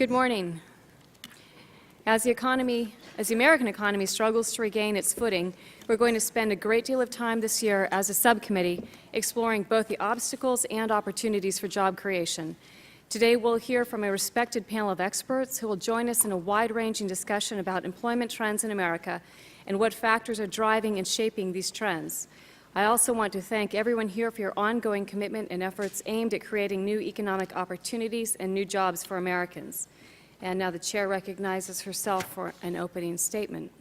Good morning. As the American economy struggles to regain its footing, we're going to spend a great deal of time this year as a subcommittee exploring both the obstacles and opportunities for job creation. Today we'll hear from a respected panel of experts who will join us in a wide-ranging discussion about employment trends in America and what factors are driving and shaping these trends. I also want to thank everyone here for your ongoing commitment and efforts aimed at creating new economic opportunities and new jobs for Americans. And now the Chair recognizes herself for an opening statement.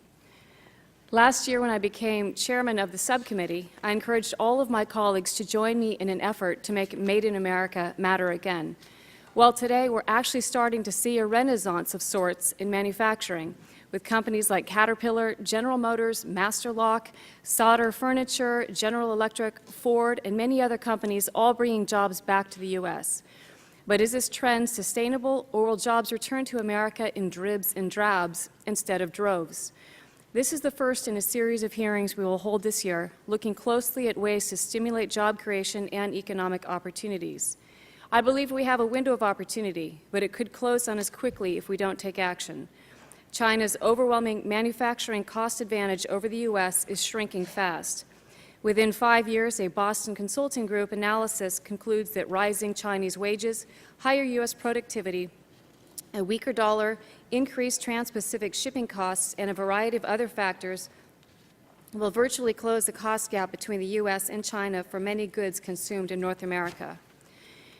Last year, when I became Chairman of the Subcommittee, I encouraged all of my colleagues to join me in an effort to make Made in America matter again. Well, today we're actually starting to see a renaissance of sorts in manufacturing, with companies like Caterpillar, General Motors, Master Lock, Solder Furniture, General Electric, Ford, and many other companies all bringing jobs back to the U.S. But is this trend sustainable, or will jobs return to America in dribs and drabs instead of droves? This is the first in a series of hearings we will hold this year, looking closely at ways to stimulate job creation and economic opportunities. I believe we have a window of opportunity, but it could close on us quickly if we don't take action. China's overwhelming manufacturing cost advantage over the U.S. is shrinking fast. Within 5 years, a Boston Consulting Group analysis concludes that rising Chinese wages, higher U.S. productivity, a weaker dollar, increased trans-Pacific shipping costs, and a variety of other factors will virtually close the cost gap between the U.S. and China for many goods consumed in North America.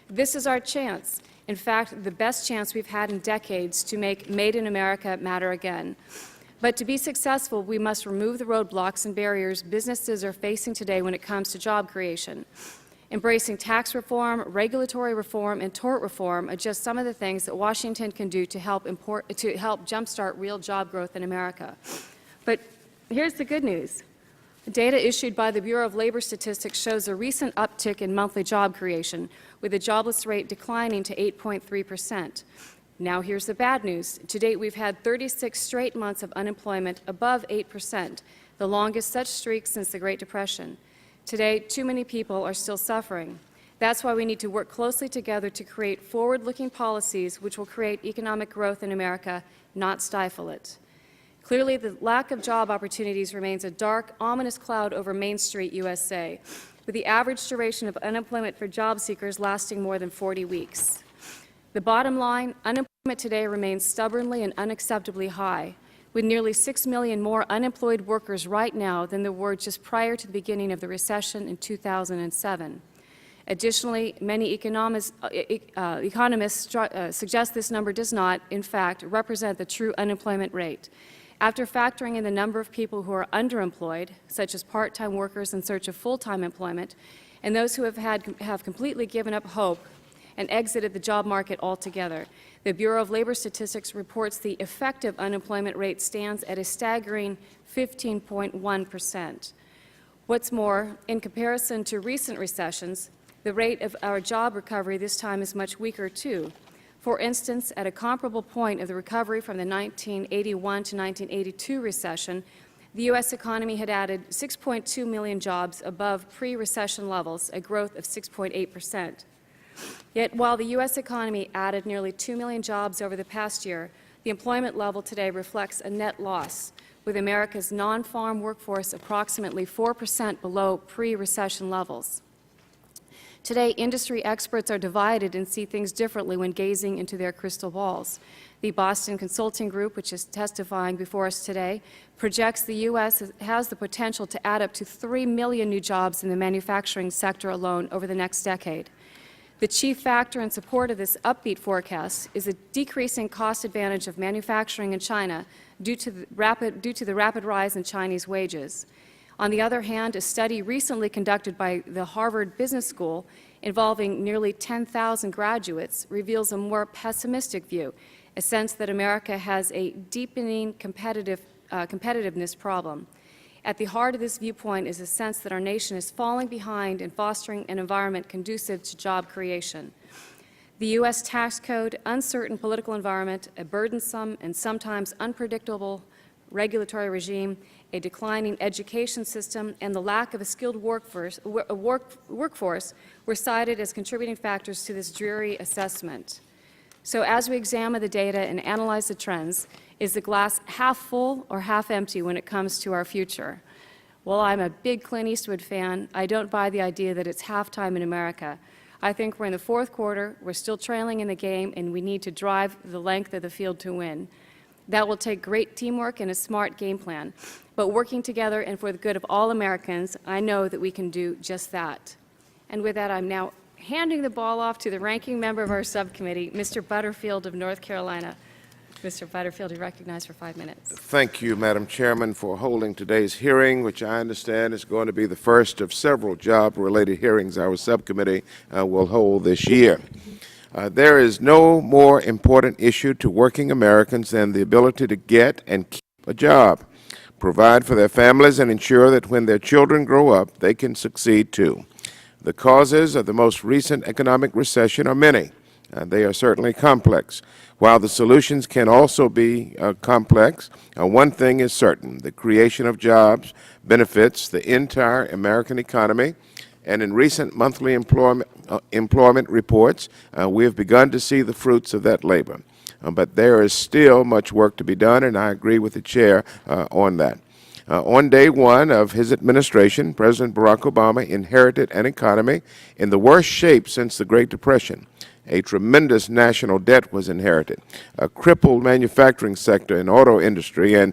This is our chance. In fact, the best chance we've had in decades to make Made in America matter again. But to be successful, we must remove the roadblocks and barriers businesses are facing today when it comes to job creation. Embracing tax reform, regulatory reform, and tort reform are just some of the things that Washington can do to help jumpstart real job growth in America. But here's the good news. Data issued by the Bureau of Labor Statistics shows a recent uptick in monthly job creation, with the jobless rate declining to 8.3%. Now here's the bad news. To date, we've had 36 straight months of unemployment above 8%, the longest such streak since the Great Depression. Today, too many people are still suffering. That's why we need to work closely together to create forward-looking policies which will create economic growth in America, not stifle it. Clearly, the lack of job opportunities remains a dark, ominous cloud over Main Street, USA, with the average duration of unemployment for job seekers lasting more than 40 weeks. The bottom line, unemployment today remains stubbornly and unacceptably high, with nearly 6 million more unemployed workers right now than there were just prior to the beginning of the recession in 2007. Additionally, many economists suggest this number does not, in fact, represent the true unemployment rate. After factoring in the number of people who are underemployed, such as part-time workers in search of full-time employment, and those who have completely given up hope and exited the job market altogether, the Bureau of Labor Statistics reports the effective unemployment rate stands at a staggering 15.1%. What's more, in comparison to recent recessions, the rate of our job recovery this time is much weaker, too. For instance, at a comparable point of the recovery from the 1981 to 1982 recession, the U.S. economy had added 6.2 million jobs above pre-recession levels, a growth of 6.8%. Yet, while the U.S. economy added nearly 2 million jobs over the past year, the employment level today reflects a net loss, with America's non-farm workforce approximately 4% below pre-recession levels. Today, industry experts are divided and see things differently when gazing into their crystal balls. The Boston Consulting Group, which is testifying before us today, projects the U.S. has the potential to add up to 3 million new jobs in the manufacturing sector alone over the next decade. The chief factor in support of this upbeat forecast is a decreasing cost advantage of manufacturing in China due to the rapid rise in Chinese wages. On the other hand, a study recently conducted by the Harvard Business School involving nearly 10,000 graduates reveals a more pessimistic view, a sense that America has a deepening competitiveness problem. At the heart of this viewpoint is a sense that our nation is falling behind in fostering an environment conducive to job creation. The U.S. tax code, uncertain political environment, a burdensome and sometimes unpredictable regulatory regime, a declining education system, and the lack of a skilled workforce were cited as contributing factors to this dreary assessment. So as we examine the data and analyze the trends, is the glass half full or half empty when it comes to our future? While I'm a big Clint Eastwood fan, I don't buy the idea that it's halftime in America. I think we're in the fourth quarter, we're still trailing in the game, and we need to drive the length of the field to win. That will take great teamwork and a smart game plan. But working together and for the good of all Americans, I know that we can do just that. And with that, I'm now handing the ball off to the ranking member of our subcommittee, Mr. Butterfield of North Carolina. Mr. Butterfield, you're recognized for 5 minutes. Thank you, Madam Chairman, for holding today's hearing, which I understand is going to be the first of several job-related hearings our subcommittee will hold this year. There is no more important issue to working Americans than the ability to get and keep a job, provide for their families, and ensure that when their children grow up, they can succeed too. The causes of the most recent economic recession are many. They are certainly complex. While the solutions can also be complex, one thing is certain: the creation of jobs benefits the entire American economy. And in recent monthly employment reports, we have begun to see the fruits of that labor. But there is still much work to be done, and I agree with the Chair on that. On day one of his administration, President Barack Obama inherited an economy in the worst shape since the Great Depression. A tremendous national debt was inherited, a crippled manufacturing sector and auto industry, and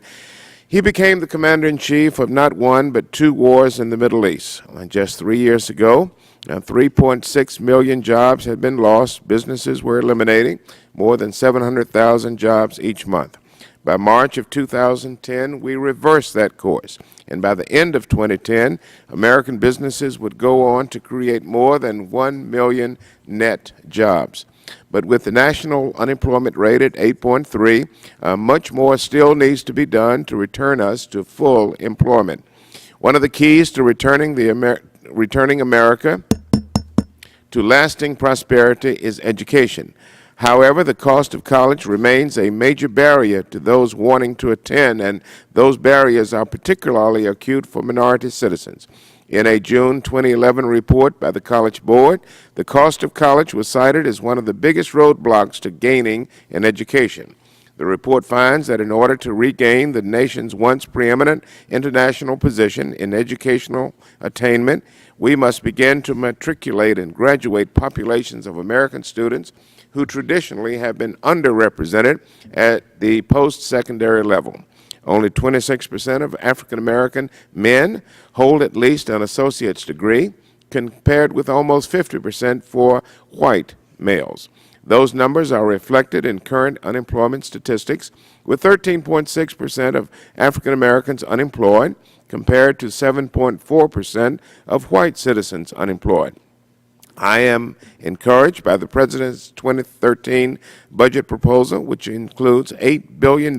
he became the commander-in-chief of not one but two wars in the Middle East. Just 3 years ago, 3.6 million jobs had been lost. Businesses were eliminating more than 700,000 jobs each month. By March of 2010, we reversed that course, and by the end of 2010, American businesses would go on to create more than 1 million net jobs. But with the national unemployment rate at 8.3, much more still needs to be done to return us to full employment. One of the keys to returning America to lasting prosperity is education. However, the cost of college remains a major barrier to those wanting to attend, and those barriers are particularly acute for minority citizens. In a June 2011 report by the College Board, the cost of college was cited as one of the biggest roadblocks to gaining an education. The report finds that in order to regain the nation's once preeminent international position in educational attainment, we must begin to matriculate and graduate populations of American students who traditionally have been underrepresented at the post-secondary level. Only 26% of African-American men hold at least an associate's degree, compared with almost 50% for white males. Those numbers are reflected in current unemployment statistics, with 13.6% of African Americans unemployed, compared to 7.4% of white citizens unemployed. I am encouraged by the President's 2013 budget proposal, which includes $8 billion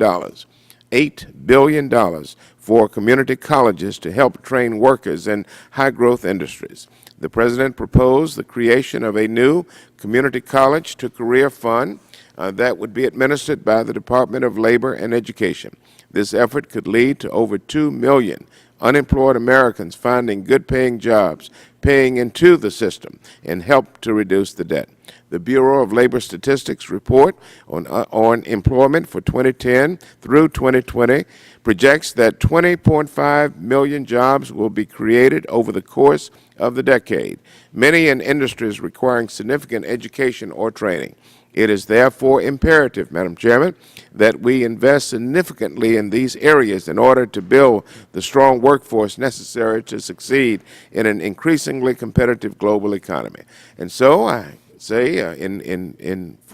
for community colleges to help train workers in high-growth industries. The President proposed the creation of a new community college to career fund that would be administered by the Department of Labor and Education. This effort could lead to over 2 million unemployed Americans finding good-paying jobs, paying into the system, and help to reduce the debt. The Bureau of Labor Statistics report on employment for 2010 through 2020 projects that 20.5 million jobs will be created over the course of the decade, many in industries requiring significant education or training. It is therefore imperative, Madam Chairman, that we invest significantly in these areas in order to build the strong workforce necessary to succeed in an increasingly competitive global economy. And so I say,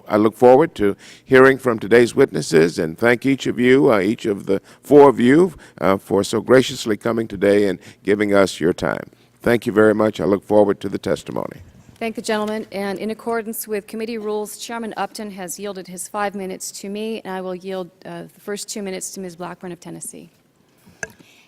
I look forward to hearing from today's witnesses, and thank each of you, each of the four of you, for so graciously coming today and giving us your time. Thank you very much. I look forward to the testimony. Thank the gentleman, and in accordance with committee rules, Chairman Upton has yielded his 5 minutes to me, and I will yield the first 2 minutes to Ms. Blackburn of Tennessee.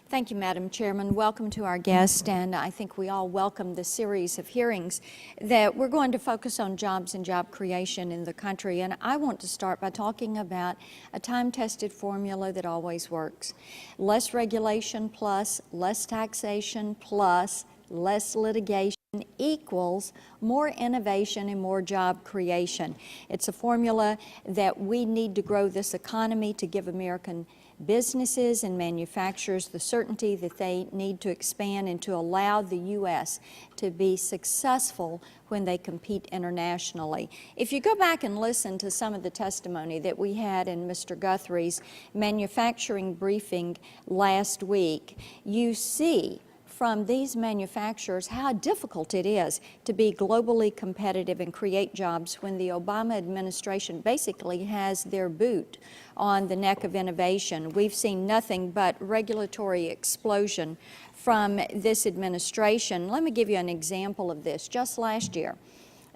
Thank you, Madam Chairman. Welcome to our guest, and I think we all welcome the series of hearings that we're going to focus on jobs and job creation in the country. And I want to start by talking about a time-tested formula that always works. Less regulation plus less taxation plus less litigation equals more innovation and more job creation. It's a formula that we need to grow this economy to give American businesses and manufacturers the certainty that they need to expand and to allow the U.S. to be successful when they compete internationally. If you go back and listen to some of the testimony that we had in Mr. Guthrie's manufacturing briefing last week, you see from these manufacturers how difficult it is to be globally competitive and create jobs when the Obama administration basically has their boot on the neck of innovation. We've seen nothing but regulatory explosion from this administration. Let me give you an example of this. Just last year,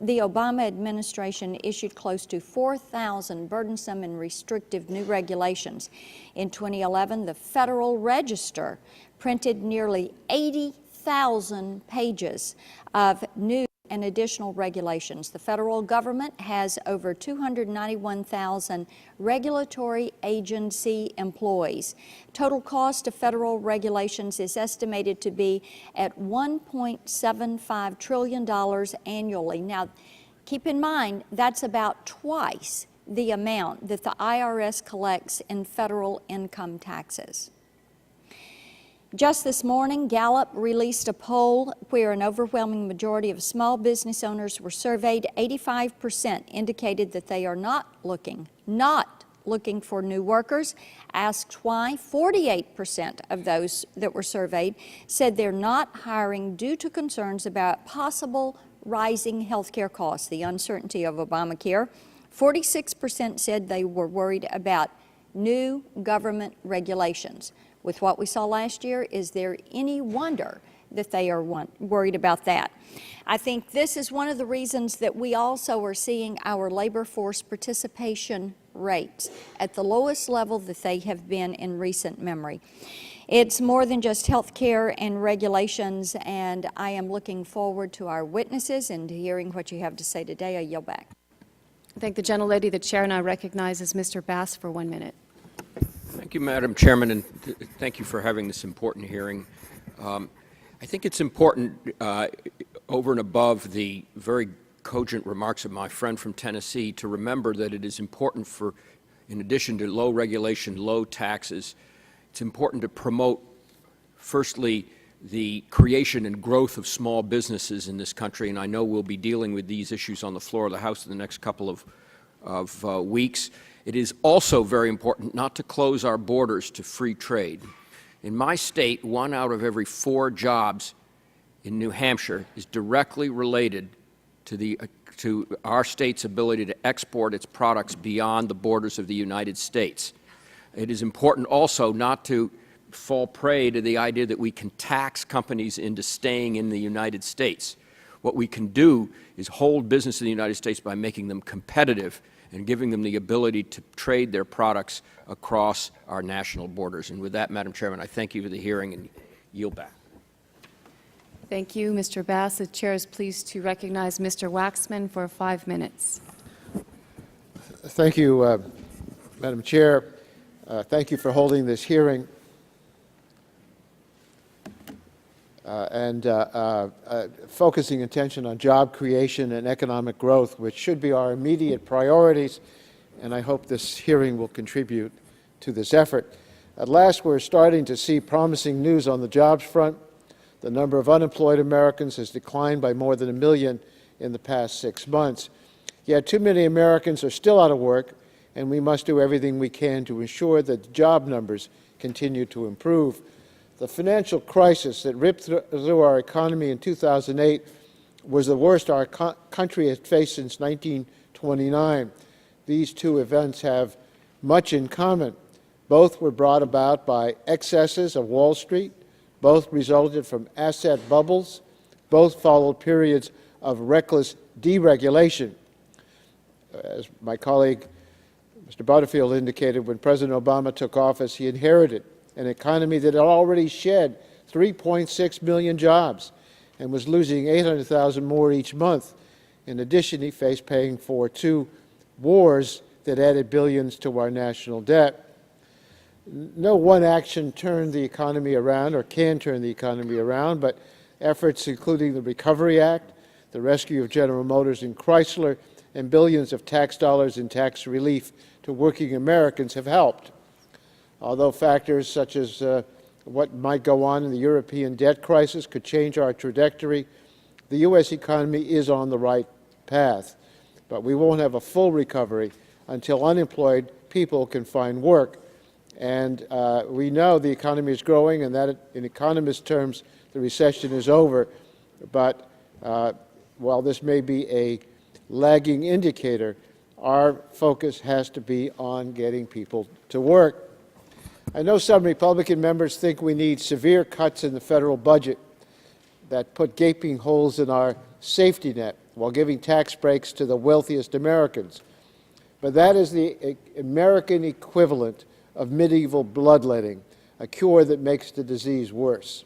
the Obama administration issued close to 4,000 burdensome and restrictive new regulations. In 2011, the Federal Register printed nearly 80,000 pages of new and additional regulations. The federal government has over 291,000 regulatory agency employees. Total cost of federal regulations is estimated to be at $1.75 trillion annually. Now, keep in mind, that's about twice the amount that the IRS collects in federal income taxes. Just this morning, Gallup released a poll where an overwhelming majority of small business owners were surveyed. 85% indicated that they are not looking for new workers. Asked why, 48% of those that were surveyed said they're not hiring due to concerns about possible rising health care costs, the uncertainty of Obamacare. 46% said they were worried about new government regulations. With what we saw last year, is there any wonder that they are worried about that? I think this is one of the reasons that we also are seeing our labor force participation rates at the lowest level that they have been in recent memory. It's more than just health care and regulations, and I am looking forward to our witnesses and to hearing what you have to say today. I yield back. I thank the gentlelady. The chair now recognizes Mr. Bass for 1 minute. Thank you, Madam Chairman, and thank you for having this important hearing. I think it's important, over and above the very cogent remarks of my friend from Tennessee, to remember that it is important for, in addition to low regulation, low taxes, it's important to promote, firstly, the creation and growth of small businesses in this country, and I know we'll be dealing with these issues on the floor of the House in the next couple of weeks. It is also very important not to close our borders to free trade. In my state, 1 out of every 4 jobs in New Hampshire is directly related to our state's ability to export its products beyond the borders of the United States. It is important also not to fall prey to the idea that we can tax companies into staying in the United States. What we can do is hold business in the United States by making them competitive and giving them the ability to trade their products across our national borders. And with that, Madam Chairman, I thank you for the hearing and yield back. Thank you, Mr. Bass. The chair is pleased to recognize Mr. Waxman for 5 minutes. Thank you, Madam Chair. Thank you for holding this hearing. Focusing attention on job creation and economic growth, which should be our immediate priorities, and I hope this hearing will contribute to this effort. At last, we're starting to see promising news on the jobs front. The number of unemployed Americans has declined by more than 1 million in the past 6 months. Yet too many Americans are still out of work, and we must do everything we can to ensure that the job numbers continue to improve. The financial crisis that ripped through our economy in 2008 was the worst our country has faced since 1929. These two events have much in common. Both were brought about by excesses of Wall Street. Both resulted from asset bubbles. Both followed periods of reckless deregulation. As my colleague, Mr. Butterfield, indicated, when President Obama took office, he inherited an economy that had already shed 3.6 million jobs and was losing 800,000 more each month. In addition, he faced paying for 2 wars that added billions to our national debt. No one action turned the economy around or can turn the economy around, but efforts including the Recovery Act, the rescue of General Motors and Chrysler, and billions of tax dollars in tax relief to working Americans have helped. Although factors such as what might go on in the European debt crisis could change our trajectory, the U.S. economy is on the right path. But we won't have a full recovery until unemployed people can find work. And we know the economy is growing and that in economist terms the recession is over. But while this may be a lagging indicator, our focus has to be on getting people to work. I know some Republican members think we need severe cuts in the federal budget that put gaping holes in our safety net while giving tax breaks to the wealthiest Americans. But that is the American equivalent of medieval bloodletting, a cure that makes the disease worse.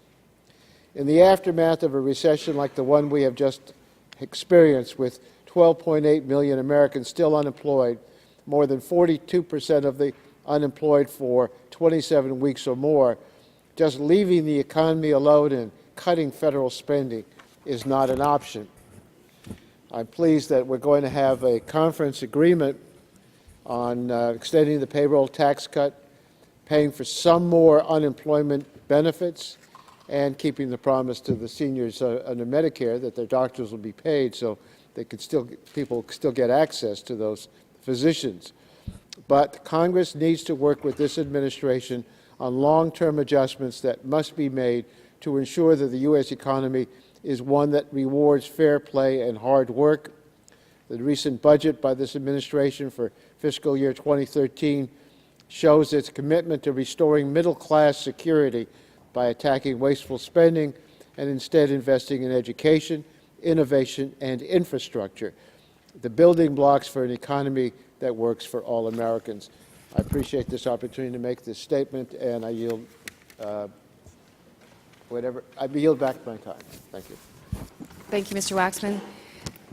In the aftermath of a recession like the one we have just experienced, with 12.8 million Americans still unemployed, more than 42% of the unemployed for 27 weeks or more, just leaving the economy alone and cutting federal spending is not an option. I'm pleased that we're going to have a conference agreement on extending the payroll tax cut, paying for some more unemployment benefits, and keeping the promise to the seniors under Medicare that their doctors will be paid so they could people still get access to those physicians. But Congress needs to work with this administration on long-term adjustments that must be made to ensure that the U.S. economy is one that rewards fair play and hard work. The recent budget by this administration for fiscal year 2013 shows its commitment to restoring middle-class security by attacking wasteful spending and instead investing in education, innovation, and infrastructure, the building blocks for an economy that works for all Americans. I appreciate this opportunity to make this statement, and I yield back my time. Thank you. Thank you, Mr. Waxman.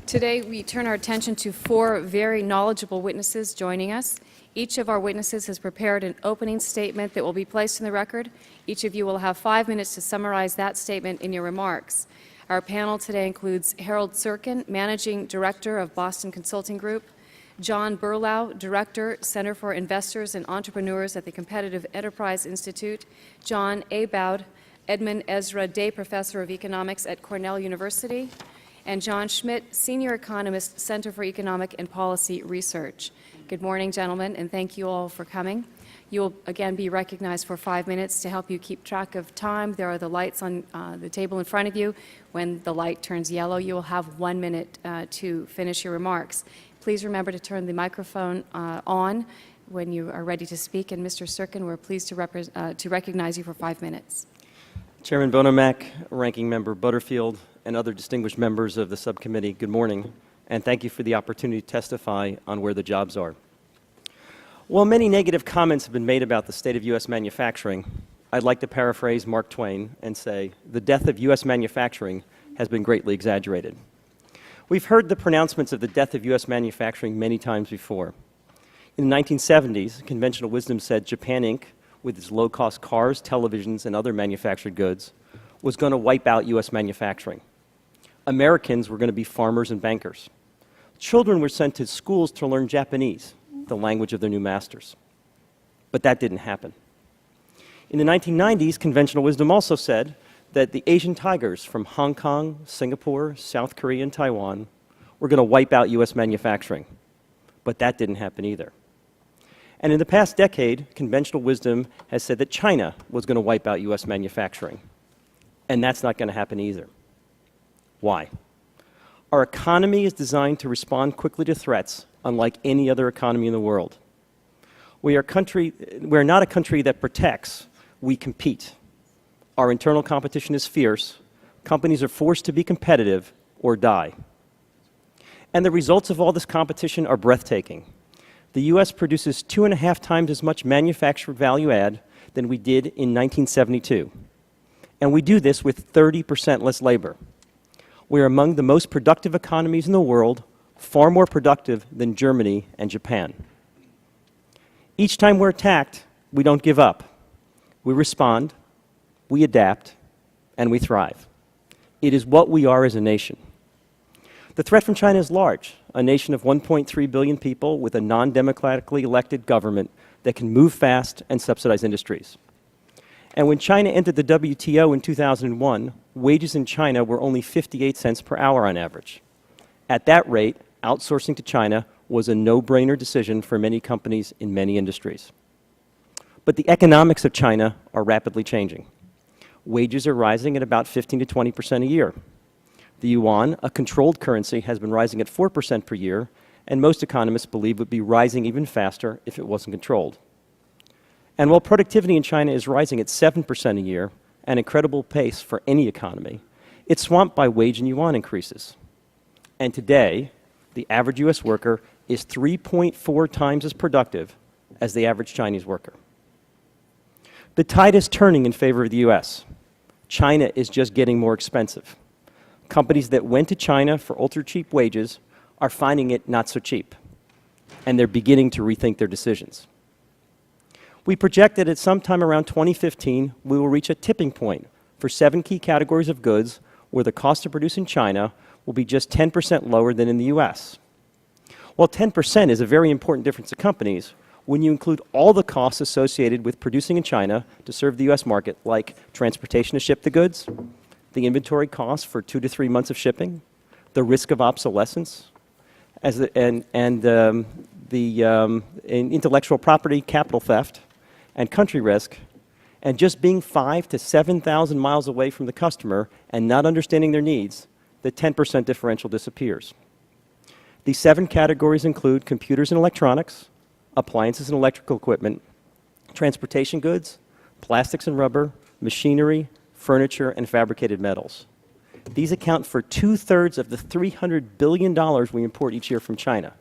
Today, we turn our attention to four very knowledgeable witnesses joining us. Each of our witnesses has prepared an opening statement that will be placed in the record. Each of you will have 5 minutes to summarize that statement in your remarks. Our panel today includes Harold Serkin, Managing Director of Boston Consulting Group, John Berlau, Director, Center for Investors and Entrepreneurs at the Competitive Enterprise Institute, John A. Bowd, Edmund Ezra Day Professor of Economics at Cornell University, and John Schmidt, Senior Economist, Center for Economic and Policy Research. Good morning, gentlemen, and thank you all for coming. You will again be recognized for 5 minutes. To help you keep track of time, there are the lights on the table in front of you. When the light turns yellow, you will have 1 minute to finish your remarks. Please remember to turn the microphone on when you are ready to speak. And Mr. Serkin, we're pleased to recognize you for 5 minutes. Chairman Bonomack, Ranking Member Butterfield, and other distinguished members of the subcommittee, good morning, and thank you for the opportunity to testify on where the jobs are. While many negative comments have been made about the state of U.S. manufacturing, I'd like to paraphrase Mark Twain and say, the death of U.S. manufacturing has been greatly exaggerated. We've heard the pronouncements of the death of U.S. manufacturing many times before. In the 1970s, conventional wisdom said Japan Inc., with its low-cost cars, televisions, and other manufactured goods, was going to wipe out U.S. manufacturing. Americans were going to be farmers and bankers. Children were sent to schools to learn Japanese, the language of their new masters. But that didn't happen. In the 1990s, conventional wisdom also said that the Asian tigers from Hong Kong, Singapore, South Korea, and Taiwan were going to wipe out U.S. manufacturing. But that didn't happen either. And in the past decade, conventional wisdom has said that China was going to wipe out U.S. manufacturing. And that's not going to happen either. Why? Our economy is designed to respond quickly to threats, unlike any other economy in the world. We're not a country that protects, we compete. Our internal competition is fierce. Companies are forced to be competitive or die. And the results of all this competition are breathtaking. The U.S. produces 2.5 times as much manufactured value add than we did in 1972. And we do this with 30% less labor. We're among the most productive economies in the world, far more productive than Germany and Japan. Each time we're attacked, we don't give up. We respond, we adapt, and we thrive. It is what we are as a nation. The threat from China is large, a nation of 1.3 billion people with a non-democratically elected government that can move fast and subsidize industries. And when China entered the WTO in 2001, wages in China were only 58 cents per hour on average. At that rate, outsourcing to China was a no-brainer decision for many companies in many industries. But the economics of China are rapidly changing. Wages are rising at about 15 to 20% a year. The yuan, a controlled currency, has been rising at 4% per year, and most economists believe would be rising even faster if it wasn't controlled. And while productivity in China is rising at 7% a year, an incredible pace for any economy, it's swamped by wage and yuan increases. And today, the average U.S. worker is 3.4 times as productive as the average Chinese worker. The tide is turning in favor of the U.S. China is just getting more expensive. Companies that went to China for ultra-cheap wages are finding it not so cheap, and they're beginning to rethink their decisions. We project that at some time around 2015, we will reach a tipping point for 7 key categories of goods where the cost to produce in China will be just 10% lower than in the U.S. While 10% is a very important difference to companies, when you include all the costs associated with producing in China to serve the U.S. market, like transportation to ship the goods, the inventory costs for 2 to 3 months of shipping, the risk of obsolescence, and intellectual property capital theft, and country risk, and just being 5,000 to 7,000 miles away from the customer and not understanding their needs, the 10% differential disappears. These 7 categories include computers and electronics, appliances and electrical equipment, transportation goods, plastics and rubber, machinery, furniture, and fabricated metals. These account for 2/3 of the $300 billion we import each year from China.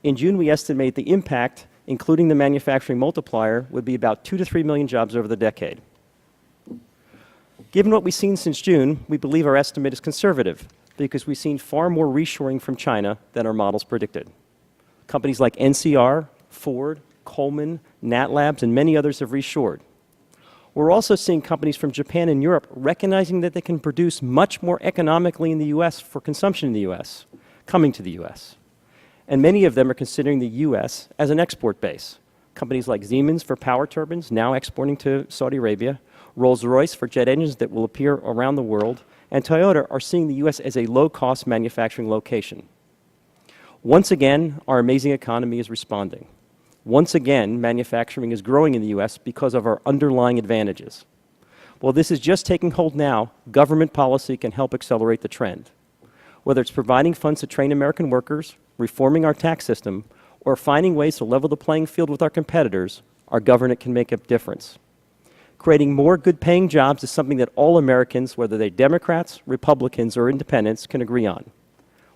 In June, we estimate the impact, including the manufacturing multiplier, would be about 2 to 3 million jobs over the decade. Given what we've seen since June, we believe our estimate is conservative because we've seen far more reshoring from China than our models predicted. Companies like NCR, Ford, Coleman, Nat Labs, and many others have reshored. We're also seeing companies from Japan and Europe recognizing that they can produce much more economically in the U.S. for consumption in the U.S., coming to the U.S. And many of them are considering the U.S. as an export base. Companies like Siemens for power turbines, now exporting to Saudi Arabia, Rolls-Royce for jet engines that will appear around the world, and Toyota are seeing the U.S. as a low-cost manufacturing location. Once again, our amazing economy is responding. Once again, manufacturing is growing in the U.S. because of our underlying advantages. While this is just taking hold now, government policy can help accelerate the trend. Whether it's providing funds to train American workers, reforming our tax system, or finding ways to level the playing field with our competitors, our government can make a difference. Creating more good-paying jobs is something that all Americans, whether they're Democrats, Republicans, or independents, can agree on.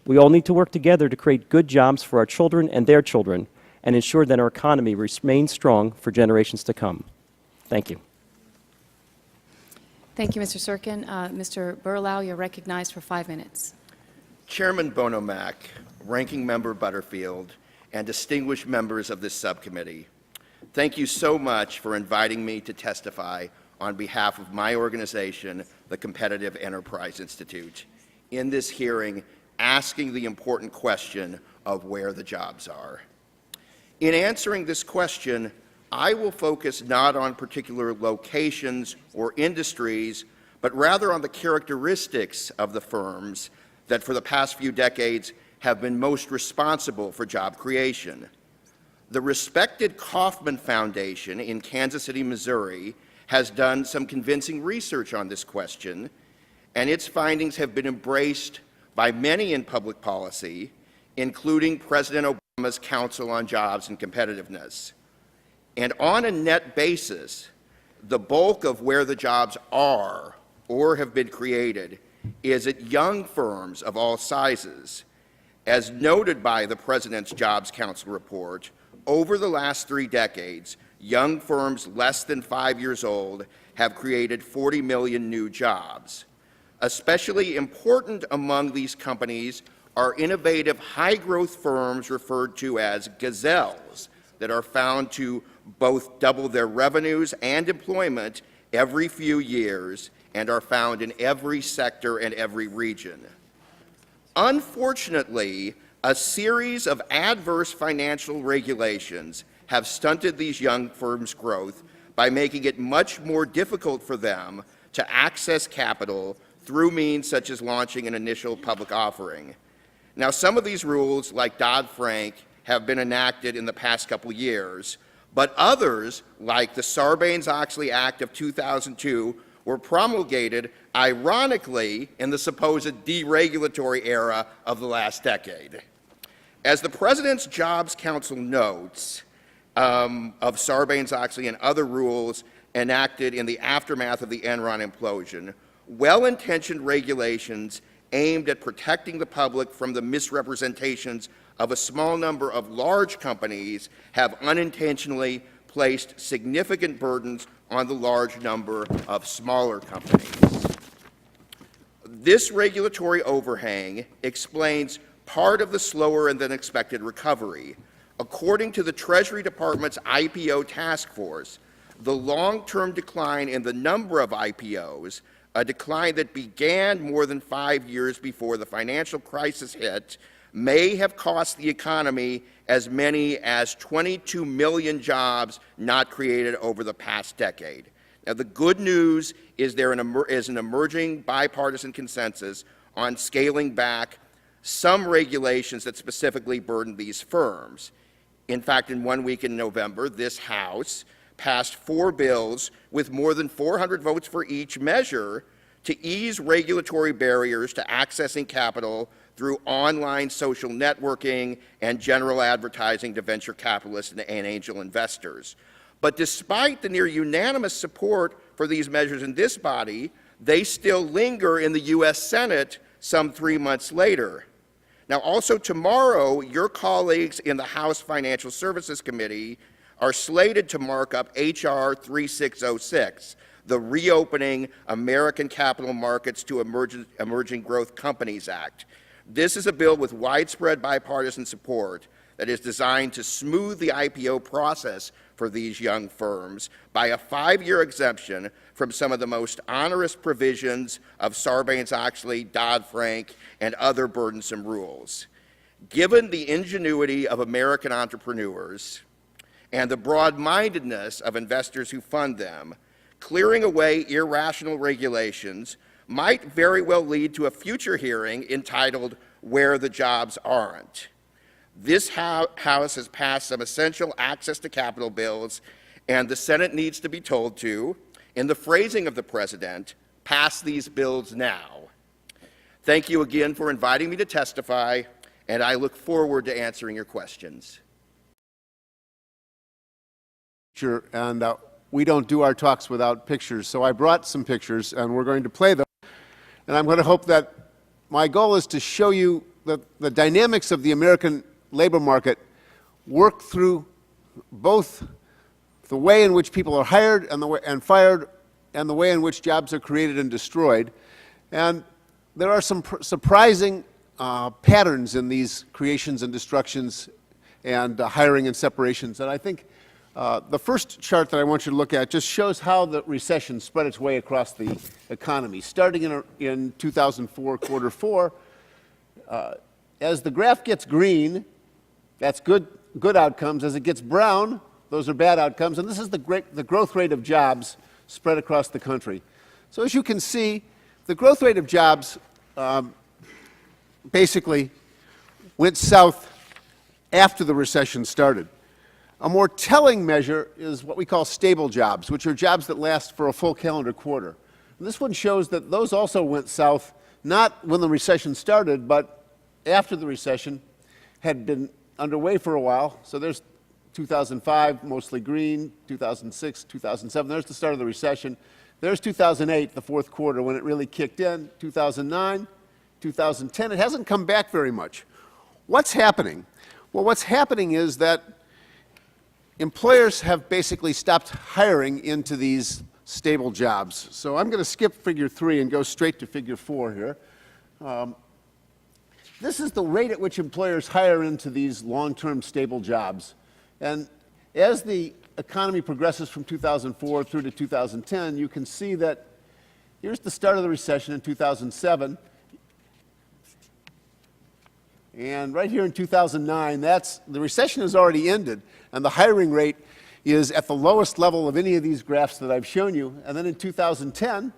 We all need to work together to create good jobs for our children and their children and ensure that our economy remains strong for generations to come. Thank you. Thank you, Mr. Serkin. Mr. Berlau, you're recognized for 5 minutes. Chairman Bono Mack, Ranking Member Butterfield, and distinguished members of this subcommittee, thank you so much for inviting me to testify on behalf of my organization, the Competitive Enterprise Institute, in this hearing asking the important question of where the jobs are. In answering this question, I will focus not on particular locations or industries, but rather on the characteristics of the firms that for the past few decades have been most responsible for job creation. The respected Kauffman Foundation in Kansas City, Missouri, has done some convincing research on this question, and its findings have been embraced by many in public policy, including President Obama's Council on Jobs and Competitiveness. And on a net basis, the bulk of where the jobs are or have been created is at young firms of all sizes. As noted by the President's Jobs Council report, over the last 3 decades, young firms less than 5 years old have created 40 million new jobs. Especially important among these companies are innovative high-growth firms referred to as gazelles that are found to both double their revenues and employment every few years and are found in every sector and every region. Unfortunately, a series of adverse financial regulations have stunted these young firms' growth by making it much more difficult for them to access capital through means such as launching an initial public offering. Now, some of these rules, like Dodd-Frank, have been enacted in the past couple years, but others, like the Sarbanes-Oxley Act of 2002, were promulgated, ironically, in the supposed deregulatory era of the last decade. As the President's Jobs Council notes, of Sarbanes-Oxley and other rules enacted in the aftermath of the Enron implosion, well-intentioned regulations aimed at protecting the public from the misrepresentations of a small number of large companies have unintentionally placed significant burdens on the large number of smaller companies. This regulatory overhang explains part of the slower than expected recovery. According to the Treasury Department's IPO task force, the long-term decline in the number of IPOs, a decline that began more than 5 years before the financial crisis hit, may have cost the economy as many as 22 million jobs not created over the past decade. Now, the good news is there is an emerging bipartisan consensus on scaling back some regulations that specifically burden these firms. In fact, in 1 week in November, this House passed 4 bills with more than 400 votes for each measure to ease regulatory barriers to accessing capital through online social networking and general advertising to venture capitalists and angel investors. But despite the near unanimous support for these measures in this body, they still linger in the U.S. Senate some 3 months later. Now, also tomorrow, your colleagues in the House Financial Services Committee are slated to mark up H.R. 3606, the Reopening American Capital Markets to Emerging Growth Companies Act. This is a bill with widespread bipartisan support that is designed to smooth the IPO process for these young firms by a 5-year exemption from some of the most onerous provisions of Sarbanes-Oxley, Dodd-Frank, and other burdensome rules. Given the ingenuity of American entrepreneurs and the broad-mindedness of investors who fund them, clearing away irrational regulations might very well lead to a future hearing entitled "Where the Jobs Aren't." This House has passed some essential access to capital bills, and the Senate needs to be told to, in the phrasing of the President, pass these bills now. Thank you again for inviting me to testify, and I look forward to answering your questions. Sure, and we don't do our talks without pictures, so I brought some pictures, and we're going to play them. And I'm going to hope that my goal is to show you the dynamics of the American labor market work through both the way in which people are hired and fired and the way in which jobs are created and destroyed. And there are some surprising patterns in these creations and destructions and hiring and separations. And I think the first chart that I want you to look at just shows how the recession spread its way across the economy. Starting in 2004, quarter 4, as the graph gets green, that's good outcomes. As it gets brown, those are bad outcomes. And this is the growth rate of jobs spread across the country. So as you can see, the growth rate of jobs basically went south after the recession started. A more telling measure is what we call stable jobs, which are jobs that last for a full calendar quarter. And this one shows that those also went south, not when the recession started, but after the recession had been underway for a while. So there's 2005, mostly green, 2006, 2007. There's the start of the recession. There's 2008, the fourth quarter, when it really kicked in. 2009, 2010. It hasn't come back very much. What's happening? Well, what's happening is that employers have basically stopped hiring into these stable jobs. So I'm going to skip figure 3 and go straight to figure 4 here. This is the rate at which employers hire into these long-term stable jobs. And as the economy progresses from 2004 through to 2010, you can see that here's the start of the recession in 2007. And right here in 2009, the recession has already ended, and the hiring rate is at the lowest level of any of these graphs that I've shown you. And then in 2010,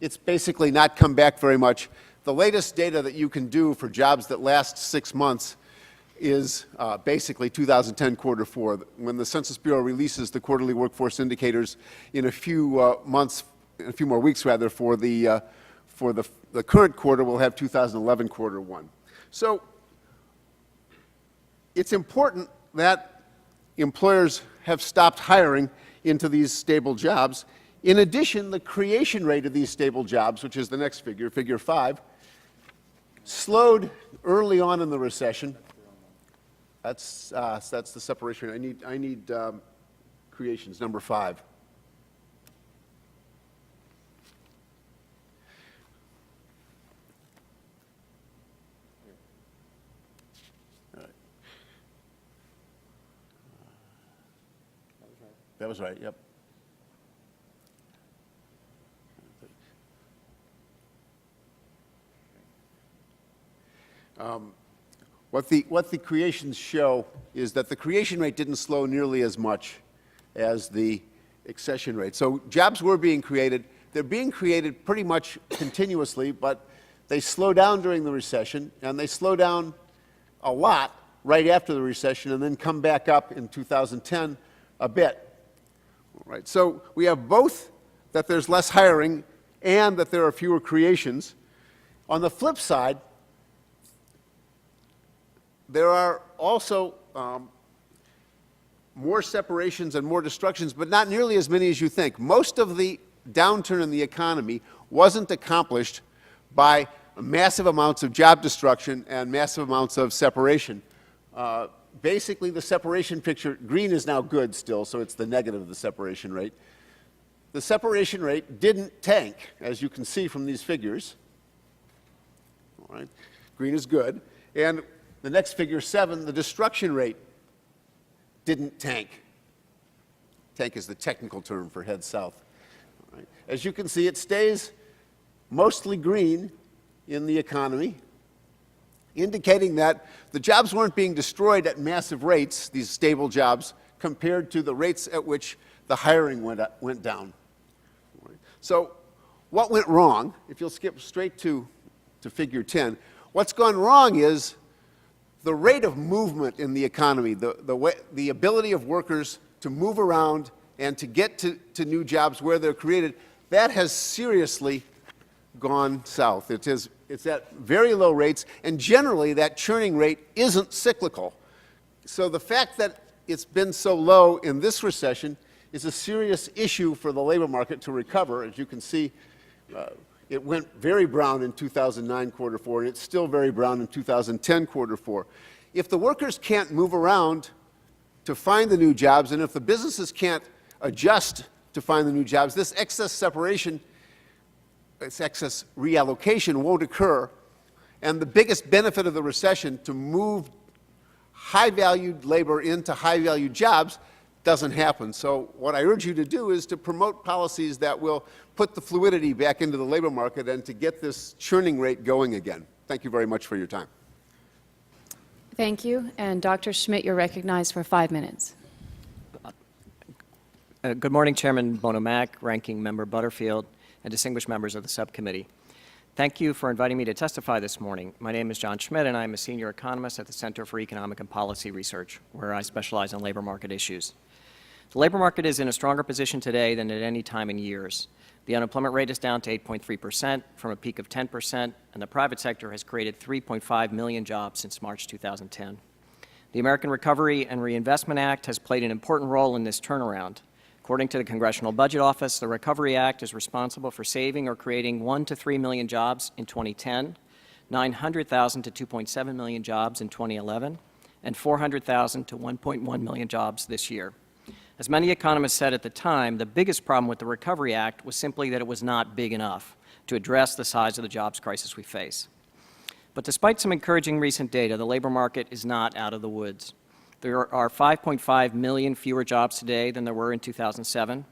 it's basically not come back very much. The latest data that you can do for jobs that last 6 months is basically 2010 quarter 4, when the Census Bureau releases the quarterly workforce indicators in a few more weeks rather, for the current quarter. We'll have 2011 quarter 1. So it's important that employers have stopped hiring into these stable jobs. In addition, the creation rate of these stable jobs, which is the next figure, figure 5, slowed early on in the recession. That's the separation. I need creations, number 5. That was right, yep. What the creations show is that the creation rate didn't slow nearly as much as the accession rate. So jobs were being created. They're being created pretty much continuously, but they slow down during the recession, and they slow down a lot right after the recession, and then come back up in 2010 a bit. All right, so we have both that there's less hiring and that there are fewer creations. On the flip side, there are also more separations and more destructions, but not nearly as many as you think. Most of the downturn in the economy wasn't accomplished by massive amounts of job destruction and massive amounts of separation. Basically, the separation picture, green is now good still, so it's the negative of the separation rate. The separation rate didn't tank, as you can see from these figures. All right, green is good. And the next figure, 7, the destruction rate didn't tank. Tank is the technical term for head south. All right. As you can see, it stays mostly green in the economy, indicating that the jobs weren't being destroyed at massive rates, these stable jobs, compared to the rates at which the hiring went down. So what went wrong, if you'll skip straight to figure 10, what's gone wrong is the rate of movement in the economy, the ability of workers to move around and to get to new jobs where they're created, that has seriously gone south. It's at very low rates, and generally that churning rate isn't cyclical. So the fact that it's been so low in this recession is a serious issue for the labor market to recover. As you can see, it went very brown in 2009 quarter 4, and it's still very brown in 2010 quarter 4. If the workers can't move around to find the new jobs, and if the businesses can't adjust to find the new jobs, this excess separation, this excess reallocation won't occur. And the biggest benefit of the recession, to move high-valued labor into high-valued jobs, doesn't happen. So what I urge you to do is to promote policies that will put the fluidity back into the labor market and to get this churning rate going again. Thank you very much for your time. Thank you. And Dr. Schmidt, you're recognized for 5 minutes. Good morning, Chairman Bono-Mack, Ranking Member Butterfield, and distinguished members of the subcommittee. Thank you for inviting me to testify this morning. My name is John Schmidt, and I'm a senior economist at the Center for Economic and Policy Research, where I specialize in labor market issues. The labor market is in a stronger position today than at any time in years. The unemployment rate is down to 8.3% from a peak of 10%, and the private sector has created 3.5 million jobs since March 2010. The American Recovery and Reinvestment Act has played an important role in this turnaround. According to the Congressional Budget Office, the Recovery Act is responsible for saving or creating 1 to 3 million jobs in 2010, 900,000 to 2.7 million jobs in 2011, and 400,000 to 1.1 million jobs this year. As many economists said at the time, the biggest problem with the Recovery Act was simply that it was not big enough to address the size of the jobs crisis we face. But despite some encouraging recent data, the labor market is not out of the woods. There are 5.5 million fewer jobs today than there were in 2007.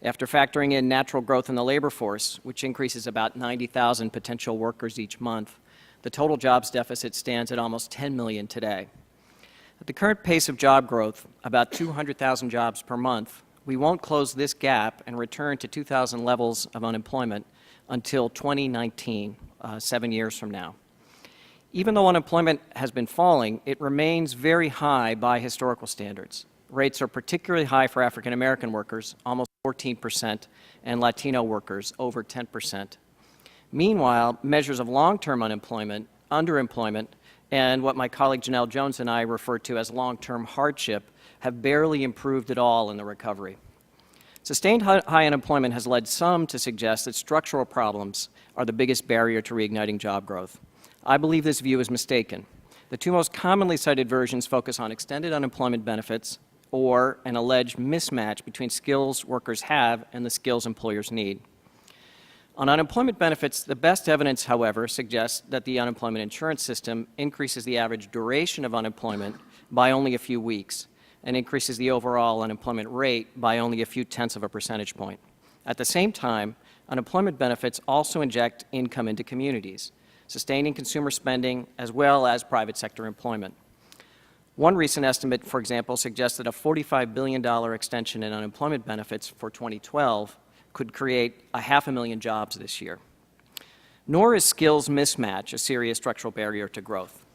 After factoring in natural growth in the labor force, which increases about 90,000 potential workers each month, the total jobs deficit stands at almost 10 million today. At the current pace of job growth, about 200,000 jobs per month, we won't close this gap and return to 2000 levels of unemployment until 2019, 7 years from now. Even though unemployment has been falling, it remains very high by historical standards. Rates are particularly high for African American workers, almost 14%, and Latino workers, over 10%. Meanwhile, measures of long-term unemployment, underemployment, and what my colleague Janelle Jones and I refer to as long-term hardship have barely improved at all in the recovery. Sustained high unemployment has led some to suggest that structural problems are the biggest barrier to reigniting job growth. I believe this view is mistaken. The two most commonly cited versions focus on extended unemployment benefits or an alleged mismatch between skills workers have and the skills employers need. On unemployment benefits, the best evidence, however, suggests that the unemployment insurance system increases the average duration of unemployment by only a few weeks and increases the overall unemployment rate by only a few tenths of a percentage point. At the same time, unemployment benefits also inject income into communities, sustaining consumer spending as well as private sector employment. One recent estimate, for example, suggests that a $45 billion extension in unemployment benefits for 2012 could create 500,000 jobs this year. Nor is skills mismatch a serious structural barrier to growth.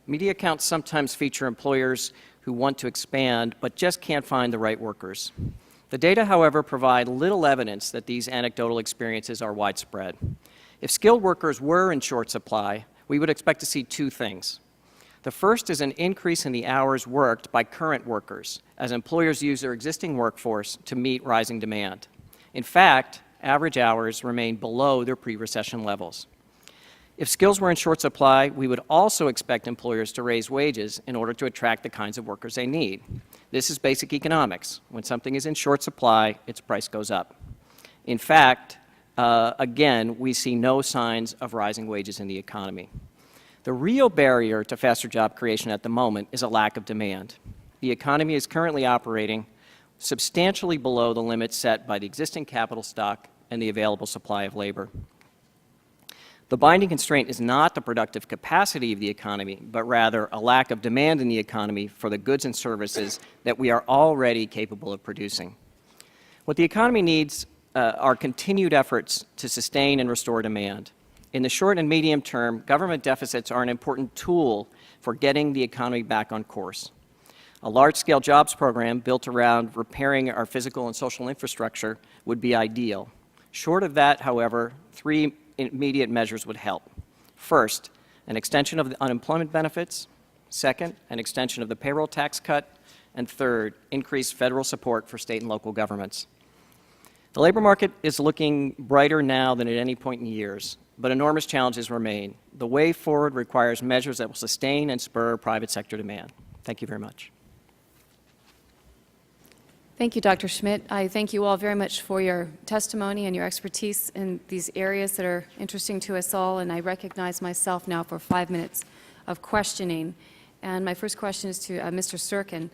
Media accounts sometimes feature employers who want to expand but just can't find the right workers. The data, however, provide little evidence that these anecdotal experiences are widespread. If skilled workers were in short supply, we would expect to see two things. The first is an increase in the hours worked by current workers as employers use their existing workforce to meet rising demand. In fact, average hours remain below their pre-recession levels. If skills were in short supply, we would also expect employers to raise wages in order to attract the kinds of workers they need. This is basic economics. When something is in short supply, its price goes up. In fact, again, we see no signs of rising wages in the economy. The real barrier to faster job creation at the moment is a lack of demand. The economy is currently operating substantially below the limits set by the existing capital stock and the available supply of labor. The binding constraint is not the productive capacity of the economy, but rather a lack of demand in the economy for the goods and services that we are already capable of producing. What the economy needs are continued efforts to sustain and restore demand. In the short and medium term, government deficits are an important tool for getting the economy back on course. A large-scale jobs program built around repairing our physical and social infrastructure would be ideal. Short of that, however, three immediate measures would help. First, an extension of the unemployment benefits. Second, an extension of the payroll tax cut. And third, increased federal support for state and local governments. The labor market is looking brighter now than at any point in years, but enormous challenges remain. The way forward requires measures that will sustain and spur private sector demand. Thank you very much. Thank you, Dr. Schmidt. I thank you all very much for your testimony and your expertise in these areas that are interesting to us all, and I recognize myself now for 5 minutes of questioning. And my first question is to Mr. Serkin.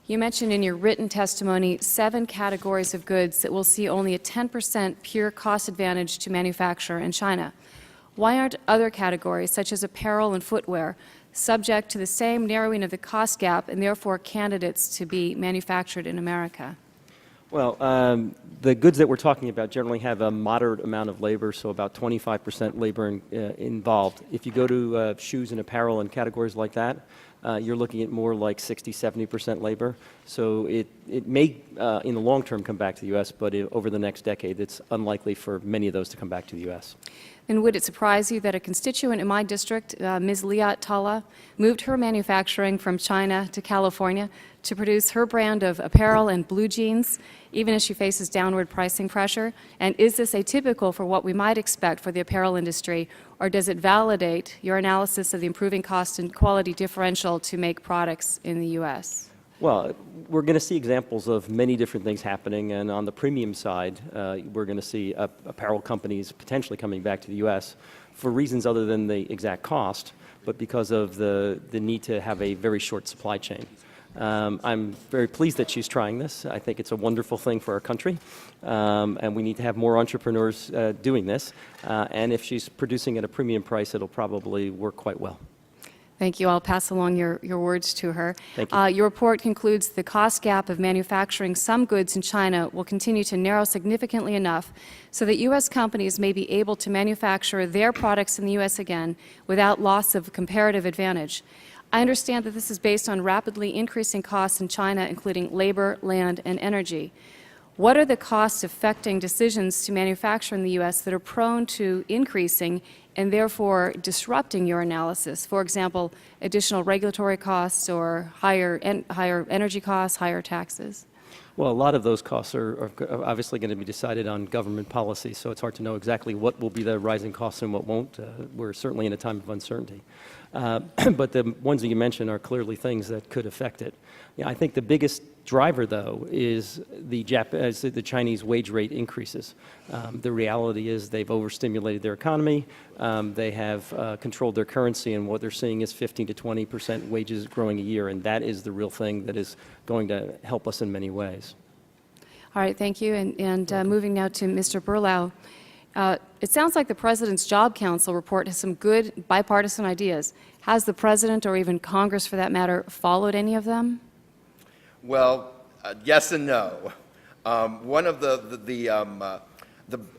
You mentioned in your written testimony 7 categories of goods that will see only a 10% pure cost advantage to manufacture in China. Why aren't other categories, such as apparel and footwear, subject to the same narrowing of the cost gap and therefore candidates to be manufactured in America? Well, the goods that we're talking about generally have a moderate amount of labor, so about 25% labor involved. If you go to shoes and apparel and categories like that, you're looking at more like 60–70% labor. So it may, in the long term, come back to the U.S., but over the next decade, it's unlikely for many of those to come back to the U.S. And would it surprise you that a constituent in my district, Ms. Liat Tala, moved her manufacturing from China to California to produce her brand of apparel and blue jeans, even as she faces downward pricing pressure? And is this atypical for what we might expect for the apparel industry, or does it validate your analysis of the improving cost and quality differential to make products in the U.S.? Well, we're going to see examples of many different things happening, and on the premium side, we're going to see apparel companies potentially coming back to the U.S. for reasons other than the exact cost, but because of the need to have a very short supply chain. I'm very pleased that she's trying this. I think it's a wonderful thing for our country, and we need to have more entrepreneurs doing this. And if she's producing at a premium price, it'll probably work quite well. Thank you. I'll pass along your words to her. Thank you. Your report concludes the cost gap of manufacturing some goods in China will continue to narrow significantly enough so that U.S. companies may be able to manufacture their products in the U.S. again without loss of comparative advantage. I understand that this is based on rapidly increasing costs in China, including labor, land, and energy. What are the costs affecting decisions to manufacture in the U.S. that are prone to increasing and therefore disrupting your analysis? For example, additional regulatory costs or higher energy costs, higher taxes? Well, a lot of those costs are obviously going to be decided on government policy, so it's hard to know exactly what will be the rising costs and what won't. We're certainly in a time of uncertainty. But the ones that you mentioned are clearly things that could affect it. Yeah, I think the biggest driver, though, is the Chinese wage rate increases. The reality is they've overstimulated their economy. They have controlled their currency, and what they're seeing is 15 to 20% wages growing a year, and that is the real thing that is going to help us in many ways. All right, thank you. And moving now to Mr. Berlau. It sounds like the President's Job Council report has some good bipartisan ideas. Has the President, or even Congress for that matter, followed any of them? Well, yes and no. One of the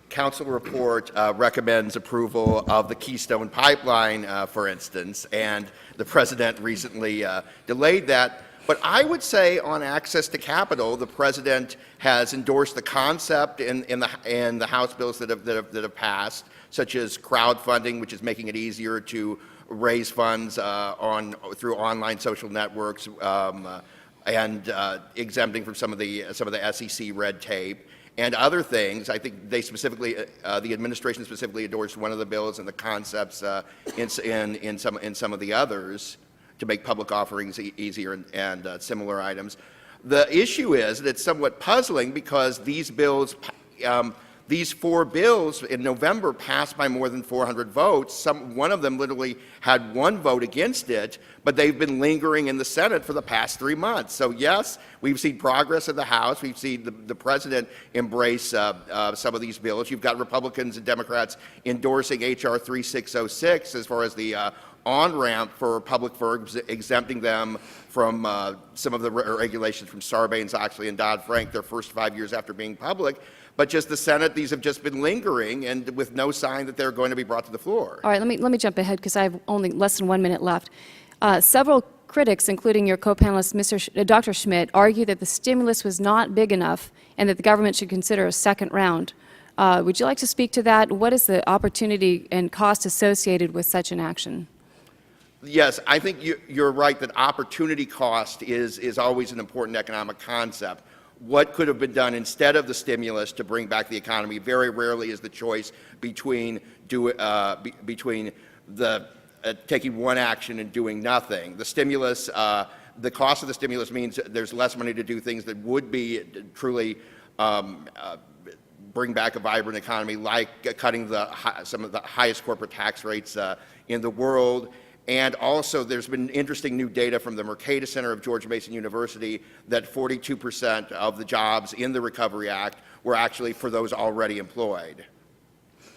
council report recommends approval of the Keystone Pipeline, for instance, and the President recently delayed that. But I would say on access to capital, the President has endorsed the concept in the House bills that have passed, such as crowdfunding, which is making it easier to raise funds through online social networks, and exempting from some of the SEC red tape and other things. I think they specifically, the administration specifically endorsed one of the bills and the concepts in some of the others to make public offerings easier and similar items. The issue is that it's somewhat puzzling because these bills, these four bills in November passed by more than 400 votes. One of them literally had one vote against it, but they've been lingering in the Senate for the past 3 months. So yes, we've seen progress in the House. We've seen the President embrace some of these bills. You've got Republicans and Democrats endorsing H.R. 3606 as far as the on-ramp for public firms, exempting them from some of the regulations from Sarbanes-Oxley and Dodd-Frank their first 5 years after being public. But just the Senate, these have just been lingering and with no sign that they're going to be brought to the floor. All right, let me jump ahead because I have only less than 1 minute left. Several critics, including your co-panelist, Dr. Schmidt, argue that the stimulus was not big enough and that the government should consider a second round. Would you like to speak to that? What is the opportunity and cost associated with such an action? Yes, I think you're right that opportunity cost is always an important economic concept. What could have been done instead of the stimulus to bring back the economy very rarely is the choice between taking one action and doing nothing. The stimulus, the cost of the stimulus means there's less money to do things that would be truly bring back a vibrant economy, like cutting some of the highest corporate tax rates in the world. And also, there's been interesting new data from the Mercatus Center of George Mason University that 42% of the jobs in the Recovery Act were actually for those already employed.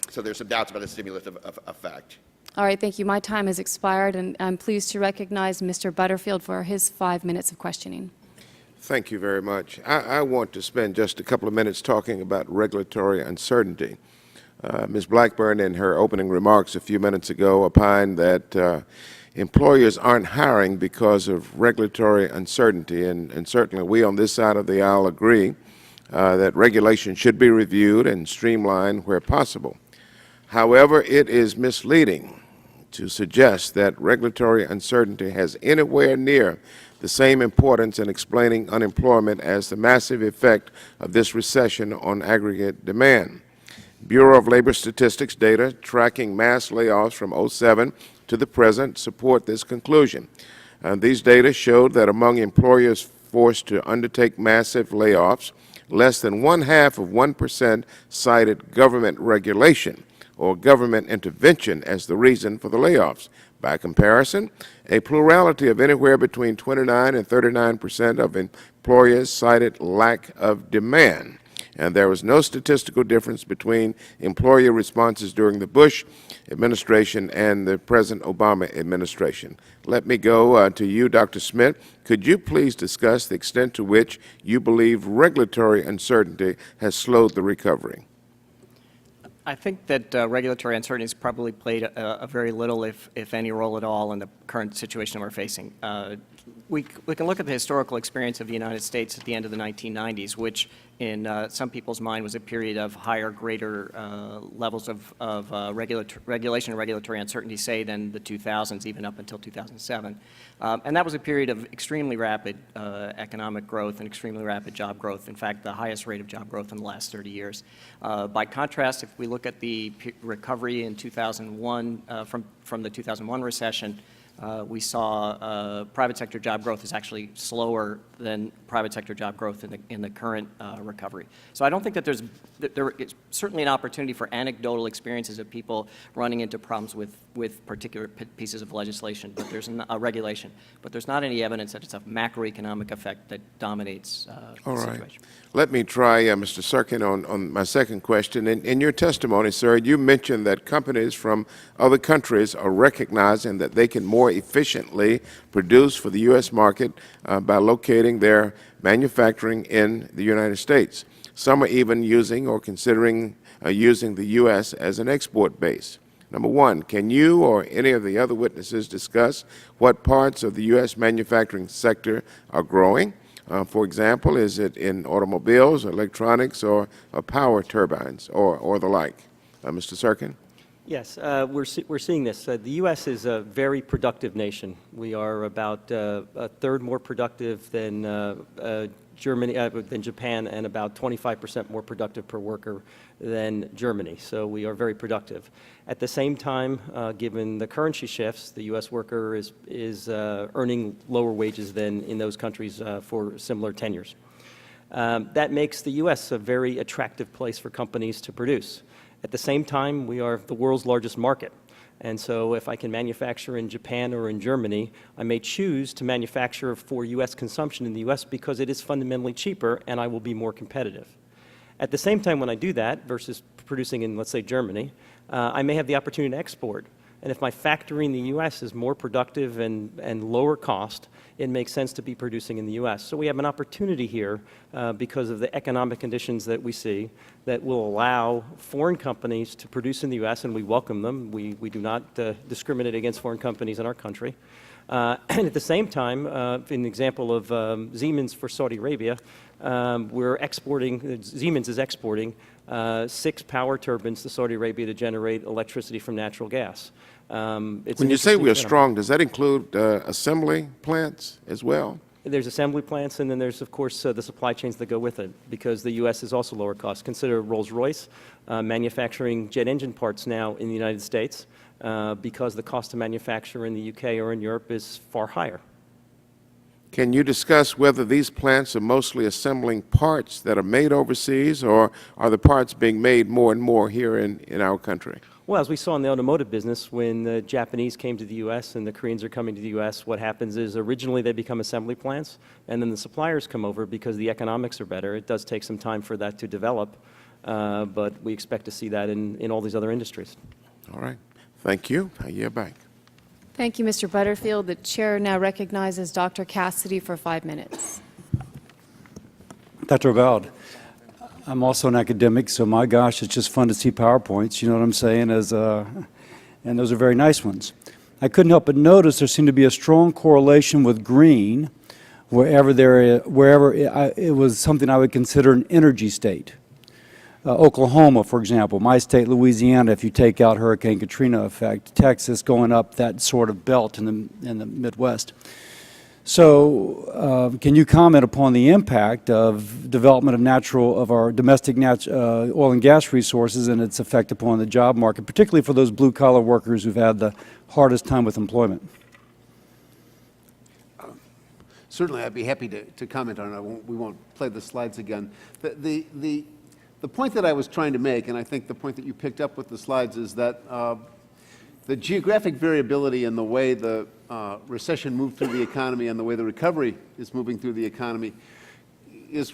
So there's some doubts about a stimulative effect. All right, thank you. My time has expired, and I'm pleased to recognize Mr. Butterfield for his 5 minutes of questioning. Thank you very much. I want to spend just a couple of minutes talking about regulatory uncertainty. Ms. Blackburn, in her opening remarks a few minutes ago, opined that employers aren't hiring because of regulatory uncertainty, and certainly we on this side of the aisle agree that regulation should be reviewed and streamlined where possible. However, it is misleading to suggest that regulatory uncertainty has anywhere near the same importance in explaining unemployment as the massive effect of this recession on aggregate demand. Bureau of Labor Statistics data tracking mass layoffs from 2007 to the present support this conclusion. These data showed that among employers forced to undertake massive layoffs, less than 1/2 of 1% cited government regulation, or government intervention as the reason for the layoffs. By comparison, a plurality of anywhere between 29 and 39% of employers cited lack of demand. And there was no statistical difference between employer responses during the Bush administration and the present Obama administration. Let me go to you, Dr. Smith. Could you please discuss the extent to which you believe regulatory uncertainty has slowed the recovery? I think that regulatory uncertainty has probably played a very little, if any, role at all in the current situation we're facing. We can look at the historical experience of the United States at the end of the 1990s, which in some people's mind was a period of higher, greater levels of regulation and regulatory uncertainty, say, than the 2000s, even up until 2007. And that was a period of extremely rapid economic growth and extremely rapid job growth, in fact, the highest rate of job growth in the last 30 years. By contrast, if we look at the recovery in 2001, from the 2001 recession, we saw private sector job growth is actually slower than private sector job growth in the current recovery. So I don't think that there is certainly an opportunity for anecdotal experiences of people running into problems with particular pieces of legislation, but there's a regulation. But there's not any evidence that it's a macroeconomic effect that dominates the situation. Let me try, Mr. Serkin, on my second question. In your testimony, sir, you mentioned that companies from other countries are recognizing that they can more efficiently produce for the U.S. market by locating their manufacturing in the United States. Some are even using or considering using the U.S. as an export base. Number one, can you or any of the other witnesses discuss what parts of the U.S. manufacturing sector are growing? For example, is it in automobiles, electronics, or power turbines, or the like? Mr. Serkin? Yes, we're seeing this. The U.S. is a very productive nation. We are about a third more productive than Germany, than Japan, and about 25% more productive per worker than Germany. So we are very productive. At the same time, given the currency shifts, the U.S. worker is earning lower wages than in those countries for similar tenures. That makes the U.S. a very attractive place for companies to produce. At the same time, we are the world's largest market. And so if I can manufacture in Japan or in Germany, I may choose to manufacture for U.S. consumption in the U.S. because it is fundamentally cheaper and I will be more competitive. At the same time, when I do that versus producing in, let's say, Germany, I may have the opportunity to export. And if my factory in the U.S. is more productive and lower cost, it makes sense to be producing in the U.S. So we have an opportunity here because of the economic conditions that we see that will allow foreign companies to produce in the U.S., and we welcome them. We do not discriminate against foreign companies in our country. And at the same time, in the example of Siemens for Saudi Arabia, we're exporting, Siemens is exporting 6 power turbines to Saudi Arabia to generate electricity from natural gas. When you say we are strong, does that include assembly plants as well? There's assembly plants, and then there's, of course, the supply chains that go with it, because the U.S. is also lower cost. Consider Rolls-Royce manufacturing jet engine parts now in the United States because the cost to manufacture in the U.K. or in Europe is far higher. Can you discuss whether these plants are mostly assembling parts that are made overseas, or are the parts being made more and more here in our country? Well, as we saw in the automotive business, when the Japanese came to the U.S. and the Koreans are coming to the U.S., what happens is originally they become assembly plants, and then the suppliers come over because the economics are better. It does take some time for that to develop, but we expect to see that in all these other industries. All right. Thank you. I yield back. Thank you, Mr. Butterfield. The chair now recognizes Dr. Cassidy for 5 minutes. Dr. Vald, I'm also an academic, so my gosh, it's just fun to see PowerPoints, you know what I'm saying, and those are very nice ones. I couldn't help but notice there seemed to be a strong correlation with green wherever it was something I would consider an energy state. Oklahoma, for example, my state, Louisiana, if you take out Hurricane Katrina effect, Texas going up that sort of belt in the Midwest. So can you comment upon the impact of development of our domestic oil and gas resources and its effect upon the job market, particularly for those blue-collar workers who've had the hardest time with employment? Certainly, I'd be happy to comment on it. We won't play the slides again. The the point that I was trying to make, and I think the point that you picked up with the slides, is that the geographic variability in the way the recession moved through the economy and the way the recovery is moving through the economy is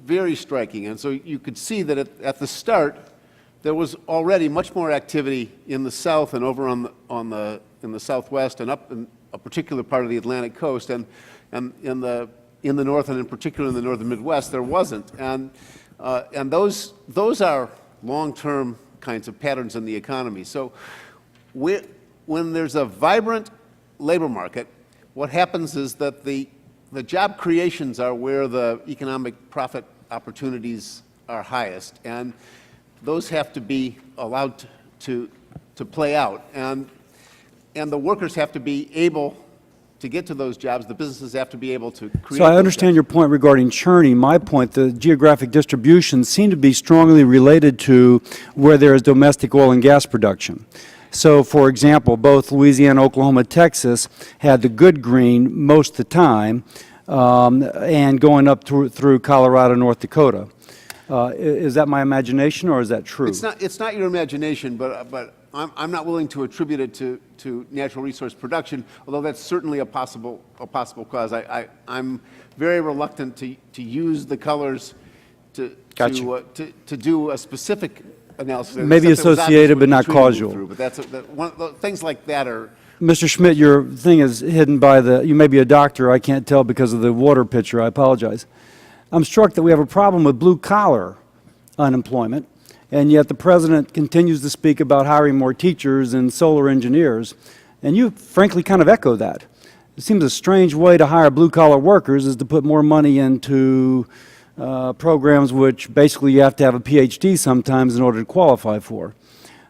very striking. And so you could see that at the start, there was already much more activity in the South and over in the Southwest and up in a particular part of the Atlantic coast, and in the North, and in particular in the Northern Midwest, there wasn't. And those are long-term kinds of patterns in the economy. So when there's a vibrant labor market, what happens is that the job creations are where the economic profit opportunities are highest, and those have to be allowed to play out. And the workers have to be able to get to those jobs. The businesses have to be able to create. So I understand your point regarding churning. My point, the geographic distribution seemed to be strongly related to where there is domestic oil and gas production. So, for example, both Louisiana, Oklahoma, Texas had the good green most of the time, and going up through Colorado, North Dakota. Is that my imagination, or is that true? It's not your imagination, but I'm not willing to attribute it to natural resource production, although that's certainly a possible cause. I'm very reluctant to use the colors to do a specific analysis. Maybe associated but not causal. But things like that are. Mr. Schmidt, your thing is hidden by you may be a doctor, I can't tell because of the water pitcher, I apologize. I'm struck that we have a problem with blue-collar unemployment, and yet the President continues to speak about hiring more teachers and solar engineers, and you frankly kind of echo that. It seems a strange way to hire blue-collar workers is to put more money into programs which basically you have to have a PhD sometimes in order to qualify for.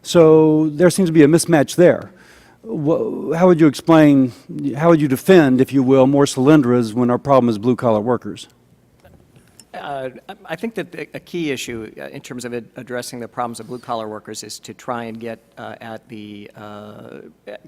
So there seems to be a mismatch there. How would you explain, how would you defend, if you will, more Solyndras when our problem is blue-collar workers? I think that a key issue in terms of addressing the problems of blue-collar workers is to try and get at the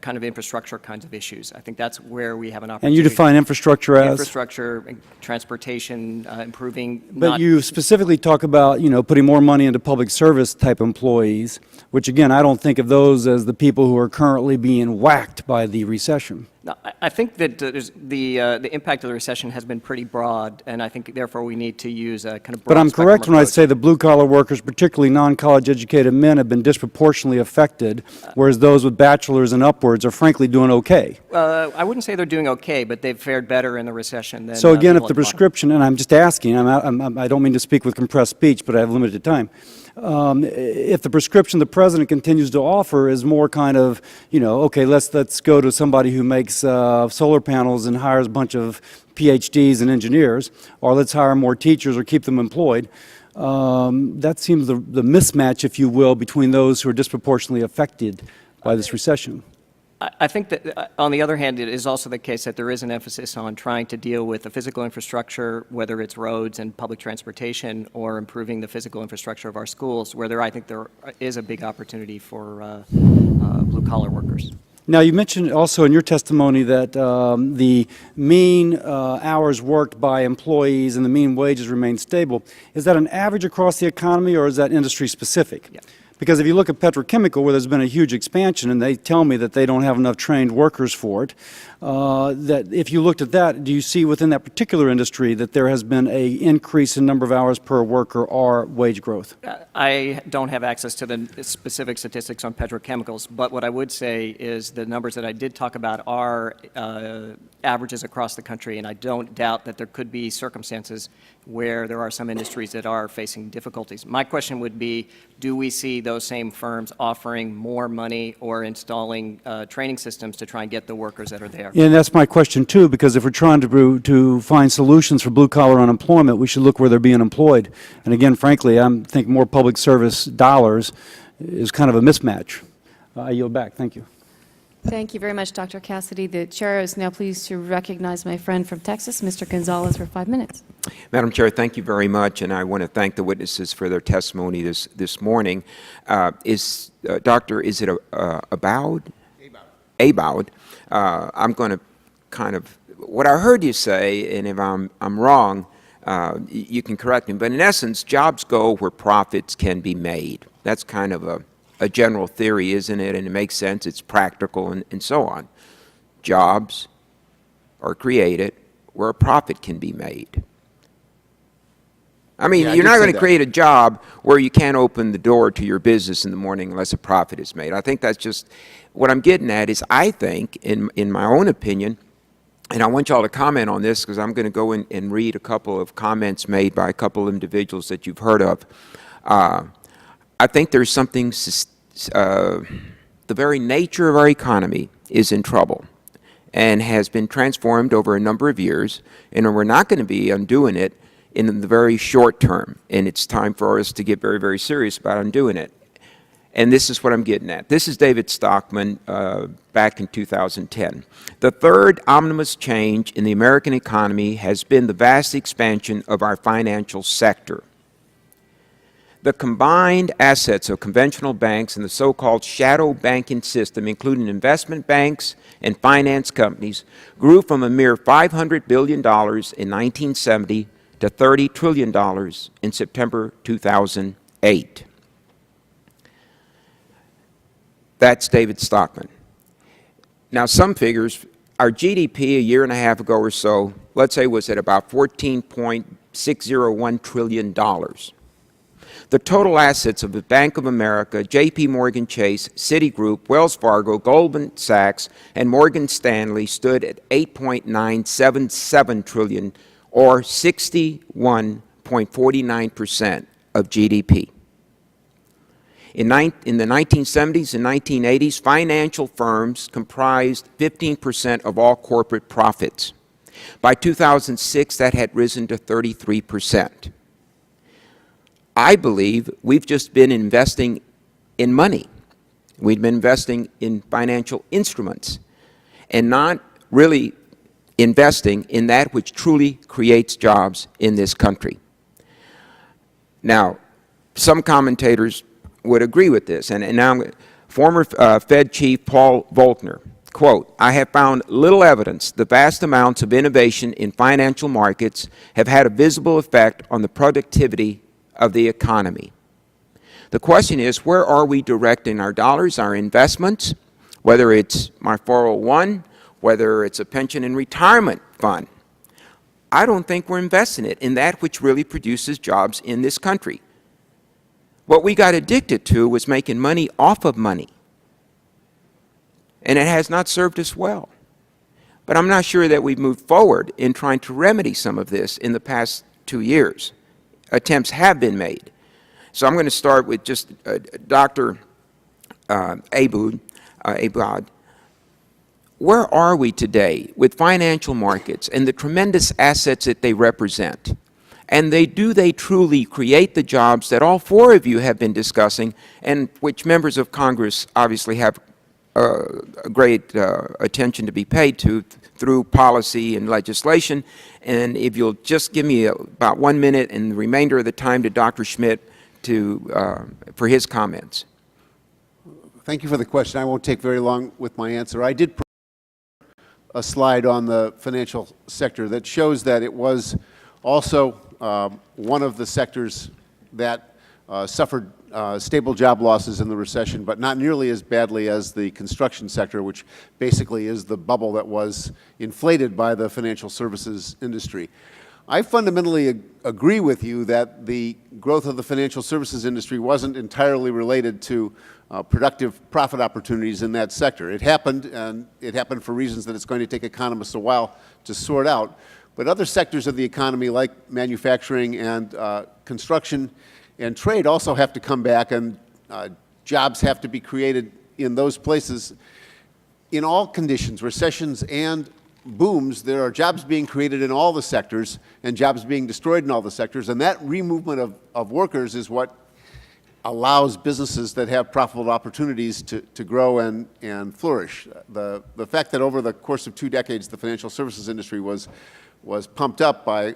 kind of infrastructure kinds of issues. I think that's where we have an opportunity. And you define infrastructure as? Infrastructure, transportation, improving. But you specifically talk about, putting more money into public service type employees, which again, I don't think of those as the people who are currently being whacked by the recession. No, I think that the impact of the recession has been pretty broad, and I think therefore we need to use a kind of broad But I'm correct when I approach. say the blue-collar workers, particularly non-college educated men, have been disproportionately affected, whereas those with bachelors and upwards are frankly doing okay. I wouldn't say they're doing okay, but they've fared better in the recession than So again, if people the at bottom. prescription, and I'm just asking, I don't mean to speak with compressed speech, but I have limited time. If the prescription the President continues to offer is more kind of, okay, let's go to somebody who makes solar panels and hires a bunch of PhDs and engineers, or let's hire more teachers or keep them employed, that seems the mismatch, if you will, between those who are disproportionately affected by this recession. I think that, on the other hand, it is also the case that there is an emphasis on trying to deal with the physical infrastructure, whether it's roads and public transportation, or improving the physical infrastructure of our schools, where I think there is a big opportunity for blue-collar workers. Now, you mentioned also in your testimony that the mean hours worked by employees and the mean wages remain stable. Is that an average across the economy, or is that industry-specific? Yeah. Because if you look at petrochemical, where there's been a huge expansion, and they tell me that they don't have enough trained workers for it, that if you looked at that, do you see within that particular industry that there has been an increase in number of hours per worker or wage growth? I don't have access to the specific statistics on petrochemicals, but what I would say is the numbers that I did talk about are averages across the country, and I don't doubt that there could be circumstances where there are some industries that are facing difficulties. My question would be, do we see those same firms offering more money or installing training systems to try and get the workers that are there? And that's my question, too, because if we're trying to find solutions for blue-collar unemployment, we should look where they're being employed. And again, frankly, I think more public service dollars is kind of a mismatch. I yield back. Thank you. Thank you very much, Dr. Cassidy. The chair is now pleased to recognize my friend from Texas, Mr. Gonzalez, for 5 minutes. Madam Chair, thank you very much, and I want to thank the witnesses for their testimony this morning. Doctor, is it Abowd? Abowd. I'm going to kind of, what I heard you say, and if I'm wrong, You can correct me, but in essence, jobs go where profits can be made. That's kind of a general theory, isn't it? And it makes sense, it's practical, and so on. Jobs are created where a profit can be made. I mean, Yeah, I you're did not say going to that. create a job where you can't open the door to your business in the morning unless a profit is made. I think that's just, what I'm getting at is, I think, in my own opinion, and I want y'all to comment on this because I'm going to go in and read a couple of comments made by a couple of individuals that you've heard of. I think there's something, the very nature of our economy is in trouble and has been transformed over a number of years, and we're not going to be undoing it in the very short term, and it's time for us to get very, very serious about undoing it. And this is what I'm getting at. This is David Stockman back in 2010. The third omnibus change in the American economy has been the vast expansion of our financial sector. The combined assets of conventional banks and the so-called shadow banking system, including investment banks and finance companies, grew from a mere $500 billion in 1970 to $30 trillion in September 2008. That's David Stockman. Now, some figures, our GDP a year and a half ago or so, let's say, was at about $14.601 trillion. The total assets of the Bank of America, J.P. Morgan Chase, Citigroup, Wells Fargo, Goldman Sachs, and Morgan Stanley stood at $8.977 trillion, or 61.49% of GDP. In the 1970s and 1980s, financial firms comprised 15% of all corporate profits. By 2006, that had risen to 33%. I believe we've just been investing in money. We've been investing in financial instruments and not really investing in that which truly creates jobs in this country. Now, some commentators would agree with this, and now former Fed Chief Paul Volcker, quote, "I have found little evidence the vast amounts of innovation in financial markets have had a visible effect on the productivity of the economy." The question is, where are we directing our dollars, our investments, whether it's my 401, whether it's a pension and retirement fund? I don't think we're investing it in that which really produces jobs in this country. What we got addicted to was making money off of money, and it has not served us well. But I'm not sure that we've moved forward in trying to remedy some of this in the past 2 years. Attempts have been made. So I'm going to start with just Dr. Abud. Where are we today with financial markets and the tremendous assets that they represent? And do they truly create the jobs that all four of you have been discussing, and which members of Congress obviously have a great attention to be paid to through policy and legislation? And if you'll just give me about 1 minute and the remainder of the time to Dr. Schmidt for his comments. Thank you for the question. I won't take very long with my answer. I did a slide on the financial sector that shows that it was also one of the sectors that suffered stable job losses in the recession, but not nearly as badly as the construction sector, which basically is the bubble that was inflated by the financial services industry. I fundamentally agree with you that the growth of the financial services industry wasn't entirely related to productive profit opportunities in that sector. It happened, and it happened for reasons that it's going to take economists a while to sort out. But other sectors of the economy, like manufacturing and construction and trade, also have to come back, and jobs have to be created in those places. In all conditions, recessions and booms, there are jobs being created in all the sectors and jobs being destroyed in all the sectors, and that removement of workers is what allows businesses that have profitable opportunities to grow and flourish. The fact that over the course of 2 decades the financial services industry was pumped up by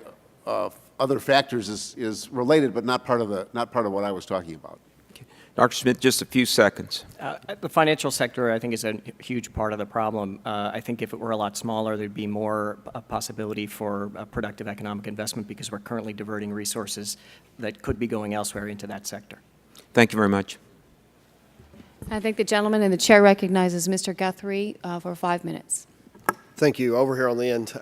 other factors is related, but not part of what I was talking about. Dr. Smith, just a few seconds. The financial sector, I think, is a huge part of the problem. I think if it were a lot smaller, there'd be more possibility for productive economic investment because we're currently diverting resources that could be going elsewhere into that sector. Thank you very much. I thank the gentleman, and the chair recognizes Mr. Guthrie for 5 minutes. Thank you. Over here on the end.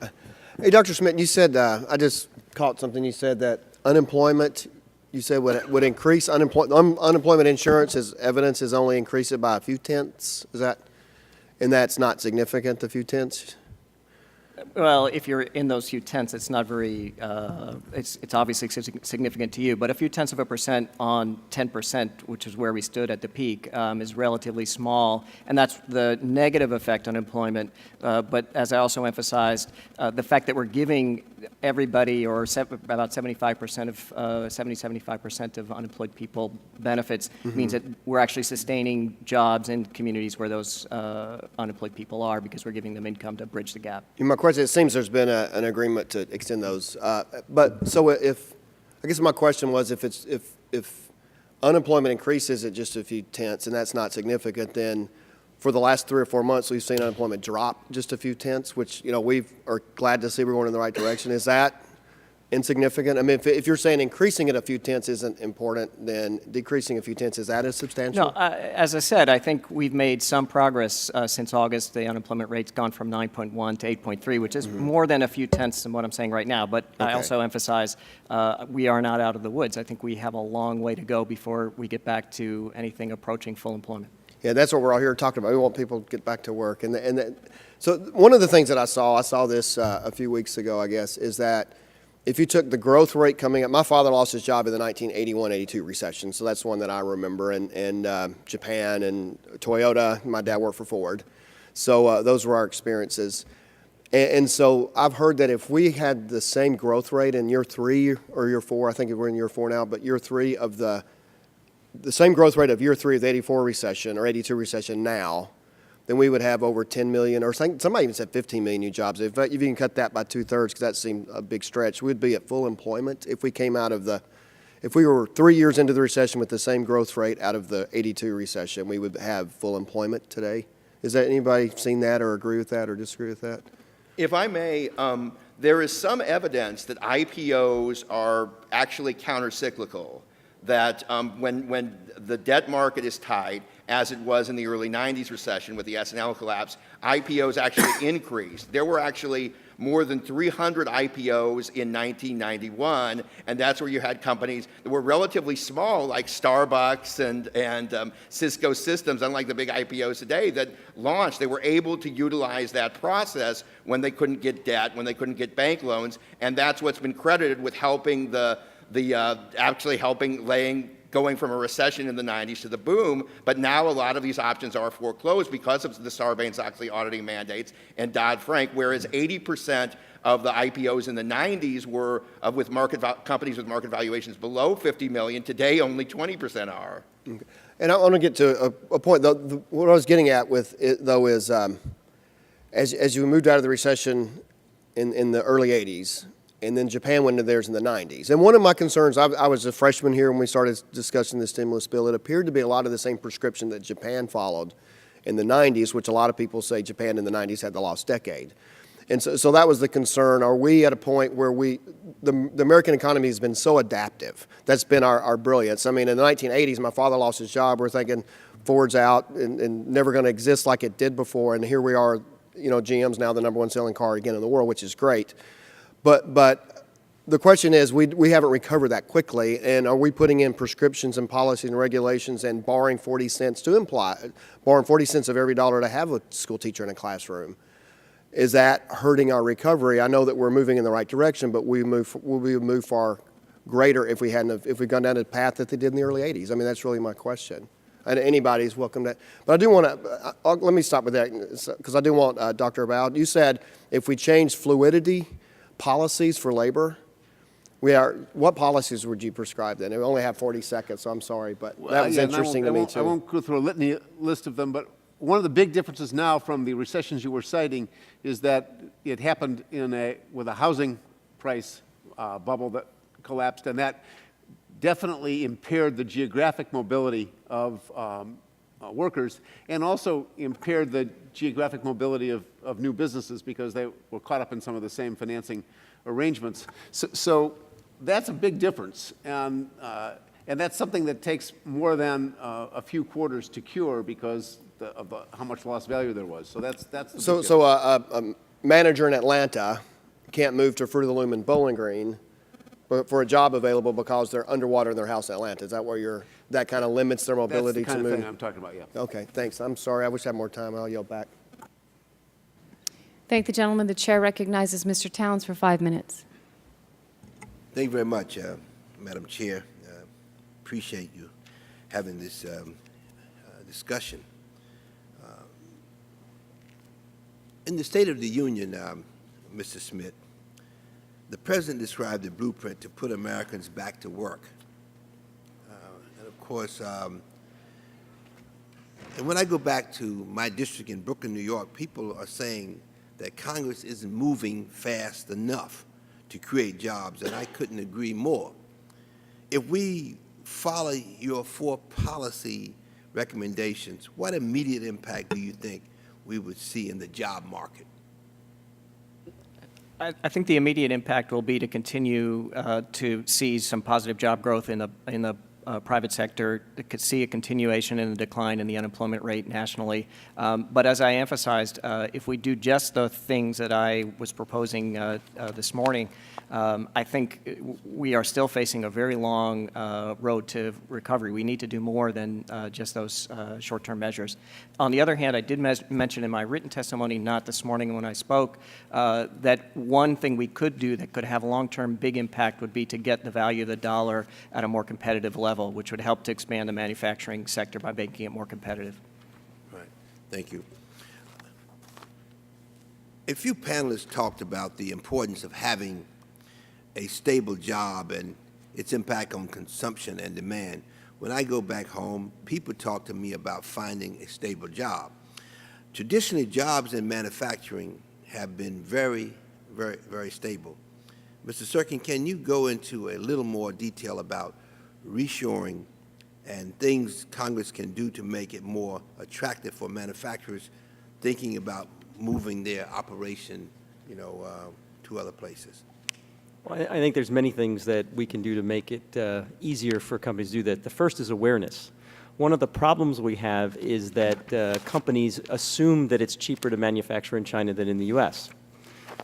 Hey, Dr. Smith, you said, I just caught something. You said that unemployment, you said would increase unemployment insurance as evidence has only increased it by a few tenths. Is that, and that's not significant, a few tenths? Well, if you're in those few tenths, it's not very, it's obviously significant to you, but a few tenths of a percent on 10%, which is where we stood at the peak, is relatively small, and that's the negative effect on employment. But as I also emphasized, the fact that we're giving everybody, or about 75% of 75% of unemployed people benefits means that we're actually sustaining jobs in communities where those unemployed people are because we're giving them income to bridge the gap. My question, it seems there's been an agreement to extend those. But so if, I guess my question was if unemployment increases at just a few tenths and that's not significant, then for the last 3 or 4 months, we've seen unemployment drop just a few tenths, which, you know, we are glad to see we're going in the right direction. Is that insignificant? I mean, if you're saying increasing it a few tenths isn't important, then decreasing a few tenths, is that as substantial? No, as I said, I think we've made some progress since August. The unemployment rate's gone from 9.1 to 8.3, which is more than a few tenths than what I'm saying right now. But I also emphasize we are not out of the woods. I think we have a long way to go before we get back to anything approaching full employment. Yeah, that's what we're all here talking about. We want people to get back to work. So one of the things that I saw this a few weeks ago, I guess, is that if you took the growth rate coming up, my father lost his job in the 1981-82 recession, so that's one that I remember, and Japan and Toyota. My dad worked for Ford. So those were our experiences. And so I've heard that if we had the same growth rate in year 3 or year 4, I think we're in year 4 now, but year 3 of the same growth rate of year 3 of the 84 recession or 82 recession now, then we would have over 10 million, or somebody even said 15 million new jobs. If you can cut that by 2/3, because that seemed a big stretch, we'd be at full employment if we came out of if we were 3 years into the recession with the same growth rate out of the 82 recession, we would have full employment today. Is that anybody seen that or agree with that or disagree with that? If I may, there is some evidence that IPOs are actually countercyclical, that when the debt market is tight, as it was in the early 90s recession with the S&L collapse, IPOs actually increased. There were actually more than 300 IPOs in 1991, and that's where you had companies that were relatively small, like Starbucks and Cisco Systems, unlike the big IPOs today, that launched. They were able to utilize that process when they couldn't get debt, when they couldn't get bank loans, and that's what's been credited with helping going from a recession in the 90s to the boom, but now a lot of these options are foreclosed because of the Sarbanes-Oxley auditing mandates and Dodd-Frank, whereas 80% of the IPOs in the 90s were with companies with market valuations below 50 million. Today, only 20% are. Okay. And I want to get to a point, though. What I was getting at with it, though, is as you moved out of the recession in the early 80s, and then Japan went into theirs in the 90s. And one of my concerns, I was a freshman here when we started discussing the stimulus bill. It appeared to be a lot of the same prescription that Japan followed in the 90s, which a lot of people say Japan in the 90s had the lost decade. And so that was the concern. Are we at a point where the American economy has been so adaptive? That's been our brilliance. I mean, in the 1980s, my father lost his job. We're thinking Ford's out and never going to exist like it did before. And here we are, you know, GM's now the #1 selling car again in the world, which is great. But the question is, we haven't recovered that quickly, and are we putting in prescriptions and policies and regulations and borrowing 40 cents of every dollar to have a school teacher in a classroom? Is that hurting our recovery? I know that we're moving in the right direction, but we would move far greater if we'd gone down the path that they did in the early 80s. I mean, that's really my question. And anybody's welcome to. But I do want to, let me stop with that, because I do want Dr. Abowd. You said if we change fluidity policies for labor, what policies would you prescribe then? We only have 40 seconds, so I'm sorry, but that was interesting to me too. I won't go through a litany list of them, but one of the big differences now from the recessions you were citing is that it happened with a housing price bubble that collapsed, and that definitely impaired the geographic mobility of workers, and also impaired the geographic mobility of new businesses because they were caught up in some of the same financing arrangements. So that's a big difference, and that's something that takes more than a few quarters to cure because of how much lost value there was. So that's the big difference. So a manager in Atlanta can't move to Fruit of the Loom in Bowling Green for a job available because they're underwater in their house in Atlanta. Is that where that kind of limits their mobility That's the kind to of move? thing I'm talking about, yeah. Okay, thanks. I'm sorry. I wish I had more time. I'll yield back. Thank the gentleman. The chair recognizes Mr. Towns for 5 minutes. Thank you very much, Madam Chair. Appreciate you having this discussion. In the State of the Union, Mr. Smith, the President described the blueprint to put Americans back to work. And of course, and when I go back to my district in Brooklyn, New York, people are saying that Congress isn't moving fast enough to create jobs, and I couldn't agree more. If we follow your 4 policy recommendations, what immediate impact do you think we would see in the job market? I think the immediate impact will be to continue to see some positive job growth in the private sector, could see a continuation in the decline in the unemployment rate nationally. But as I emphasized, if we do just the things that I was proposing this morning, I think we are still facing a very long road to recovery. We need to do more than just those short-term measures. On the other hand, I did mention in my written testimony, not this morning when I spoke, that one thing we could do that could have a long-term big impact would be to get the value of the dollar at a more competitive level, which would help to expand the manufacturing sector by making it more competitive. Right. Thank you. A few panelists talked about the importance of having a stable job and its impact on consumption and demand. When I go back home, people talk to me about finding a stable job. Traditionally, jobs in manufacturing have been very, very, very stable. Mr. Serkin, can you go into a little more detail about reshoring and things Congress can do to make it more attractive for manufacturers thinking about moving their operation, to other places? Well, I think there's many things that we can do to make it easier for companies to do that. The first is awareness. One of the problems we have is that companies assume that it's cheaper to manufacture in China than in the U.S.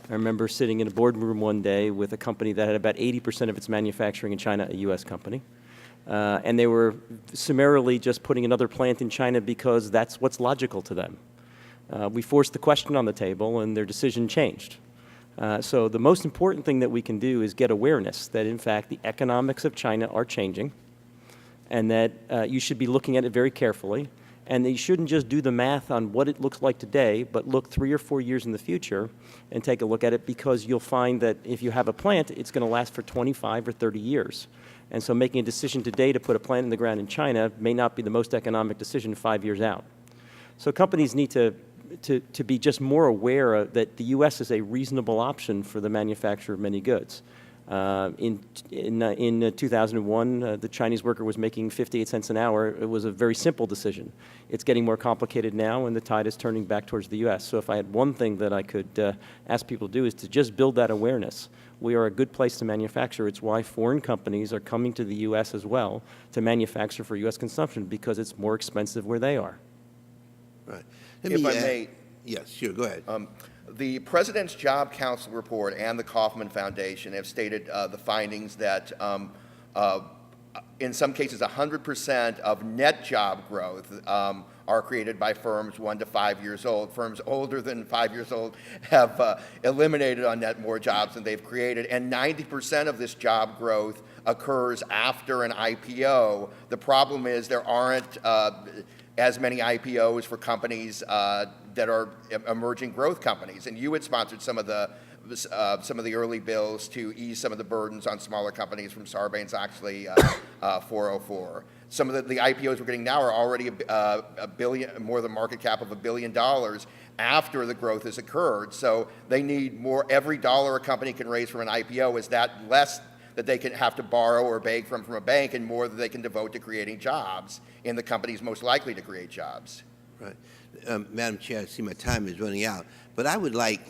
I remember sitting in a boardroom one day with a company that had about 80% of its manufacturing in China, a U.S. company, and they were summarily just putting another plant in China because that's what's logical to them. We forced the question on the table, and their decision changed. So the most important thing that we can do is get awareness that, in fact, the economics of China are changing, and that you should be looking at it very carefully, and that you shouldn't just do the math on what it looks like today, but look 3 or 4 years in the future and take a look at it, because you'll find that if you have a plant, it's going to last for 25 or 30 years. And so making a decision today to put a plant in the ground in China may not be the most economic decision 5 years out. So companies need to be just more aware that the U.S. is a reasonable option for the manufacture of many goods. In 2001, the Chinese worker was making 58 cents an hour. It was a very simple decision. It's getting more complicated now, and the tide is turning back towards the U.S. So if I had one thing that I could ask people to do, is to just build that awareness. We are a good place to manufacture. It's why foreign companies are coming to the U.S. as well to manufacture for U.S. consumption, because it's more expensive where they are. Right. If I may. Yes, sure, go ahead. The President's Job Council report and the Kaufman Foundation have stated the findings that in some cases 100% of net job growth are created by firms 1 to 5 years old. Firms older than 5 years old have eliminated on net more jobs than they've created, and 90% of this job growth occurs after an IPO. The problem is there aren't as many IPOs for companies that are emerging growth companies, and you had sponsored some of the early bills to ease some of the burdens on smaller companies from Sarbanes-Oxley 404. Some of the IPOs we're getting now are already a billion, more than market cap of $1 billion after the growth has occurred. So they need more. Every dollar a company can raise from an IPO is that they can have to borrow or beg from a bank and more that they can devote to creating jobs in the companies most likely to create jobs. Right. Madam Chair, I see my time is running out, but I would like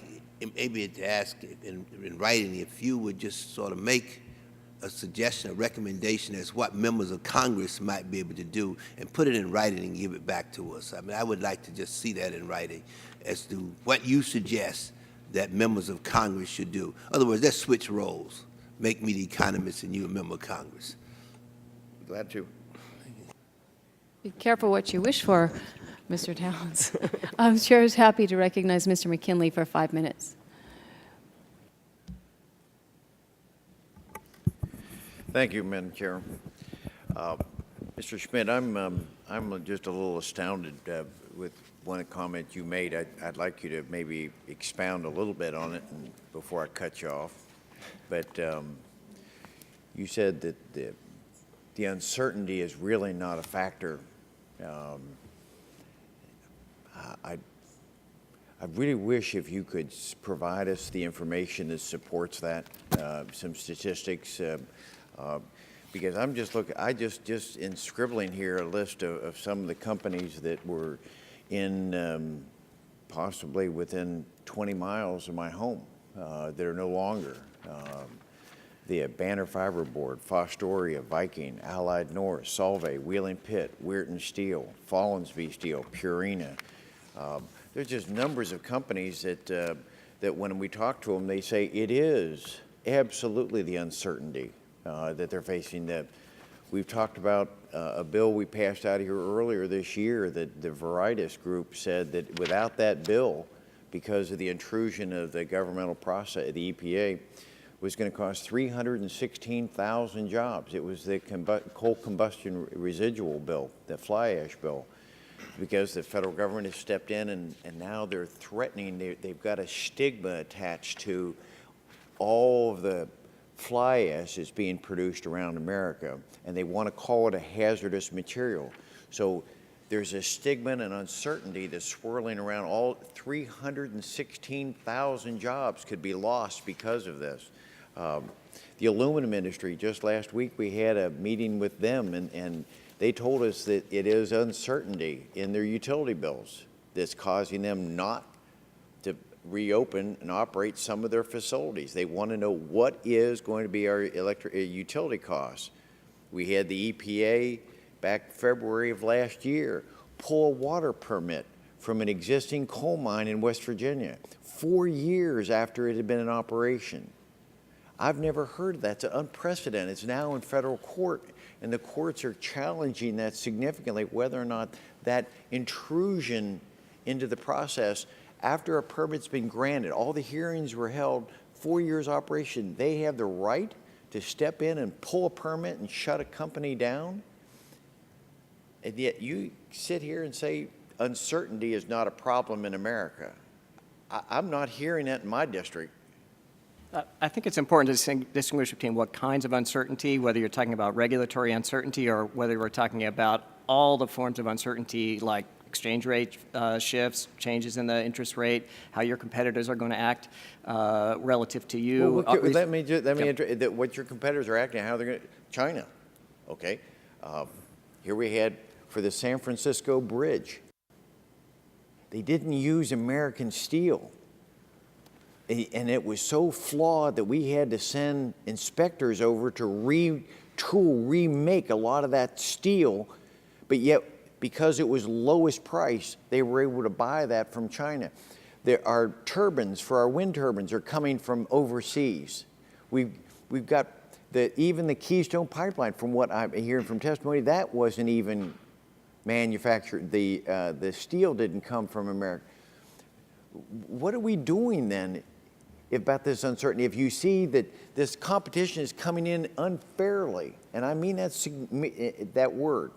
maybe to ask in writing if you would just sort of make a suggestion, a recommendation as what members of Congress might be able to do and put it in writing and give it back to us. I mean, I would like to just see that in writing as to what you suggest that members of Congress should do. In other words, let's switch roles. Make me the economist and you a member of Congress. Glad to. Be careful what you wish for, Mr. Towns. Chair is happy to recognize Mr. McKinley for 5 minutes. Thank you, Madam Chair. Mr. Schmidt, I'm just a little astounded with one comment you made. I'd like you to maybe expound a little bit on it before I cut you off. But you said that the uncertainty is really not a factor. I really wish if you could provide us the information that supports that, some statistics, because I'm just looking, just in scribbling here a list of some of the companies that were in possibly within 20 miles of my home that are no longer. The Banner Fiber Board, Fostoria, Viking, Allied North, Solvay, Wheeling Pitt, Weirton Steel, Follansbee Steel, Purina. There's just numbers of companies that when we talk to them, they say it is absolutely the uncertainty that they're facing. That we've talked about a bill we passed out here earlier this year that the Veritas Group said that without that bill, because of the intrusion of the governmental process, the EPA, was going to cost 316,000 jobs. It was the coal combustion residual bill, the fly ash bill, because the federal government has stepped in and now they're threatening, they've got a stigma attached to all of the fly ash that's being produced around America, and they want to call it a hazardous material. So there's a stigma and uncertainty that's swirling around. All 316,000 jobs could be lost because of this. The aluminum industry, just last week we had a meeting with them, and they told us that it is uncertainty in their utility bills that's causing them not to reopen and operate some of their facilities. They want to know what is going to be our utility costs. We had the EPA back February of last year pull a water permit from an existing coal mine in West Virginia 4 years after it had been in operation. I've never heard of that. It's unprecedented. It's now in federal court, and the courts are challenging that significantly, whether or not that intrusion into the process after a permit's been granted, all the hearings were held, 4 years operation, they have the right to step in and pull a permit and shut a company down? And yet you sit here and say uncertainty is not a problem in America. I'm not hearing that in my district. I think it's important to distinguish between what kinds of uncertainty, whether you're talking about regulatory uncertainty or whether we're talking about all the forms of uncertainty like exchange rate shifts, changes in the interest rate, how your competitors are going to act relative to you. Well, let me address what your competitors are acting, how they're going to, China, okay? Here we had for the San Francisco Bridge, they didn't use American steel. And it was so flawed that we had to send inspectors over to retool, remake a lot of that steel, but yet because it was lowest price, they were able to buy that from China. Our turbines for our wind turbines are coming from overseas. We've got even the Keystone Pipeline, from what I'm hearing from testimony, that wasn't even manufactured. The steel didn't come from America. What are we doing then about this uncertainty? If you see that this competition is coming in unfairly, and I mean that word,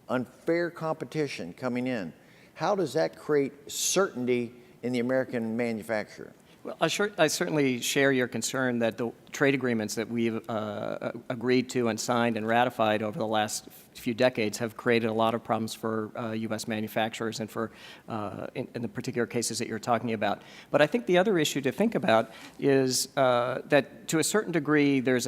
unfair competition coming in, how does that create certainty in the American manufacturer? Well, I certainly share your concern that the trade agreements that we've agreed to and signed and ratified over the last few decades have created a lot of problems for U.S. manufacturers and for, in the particular cases that you're talking about. But I think the other issue to think about is that to a certain degree there's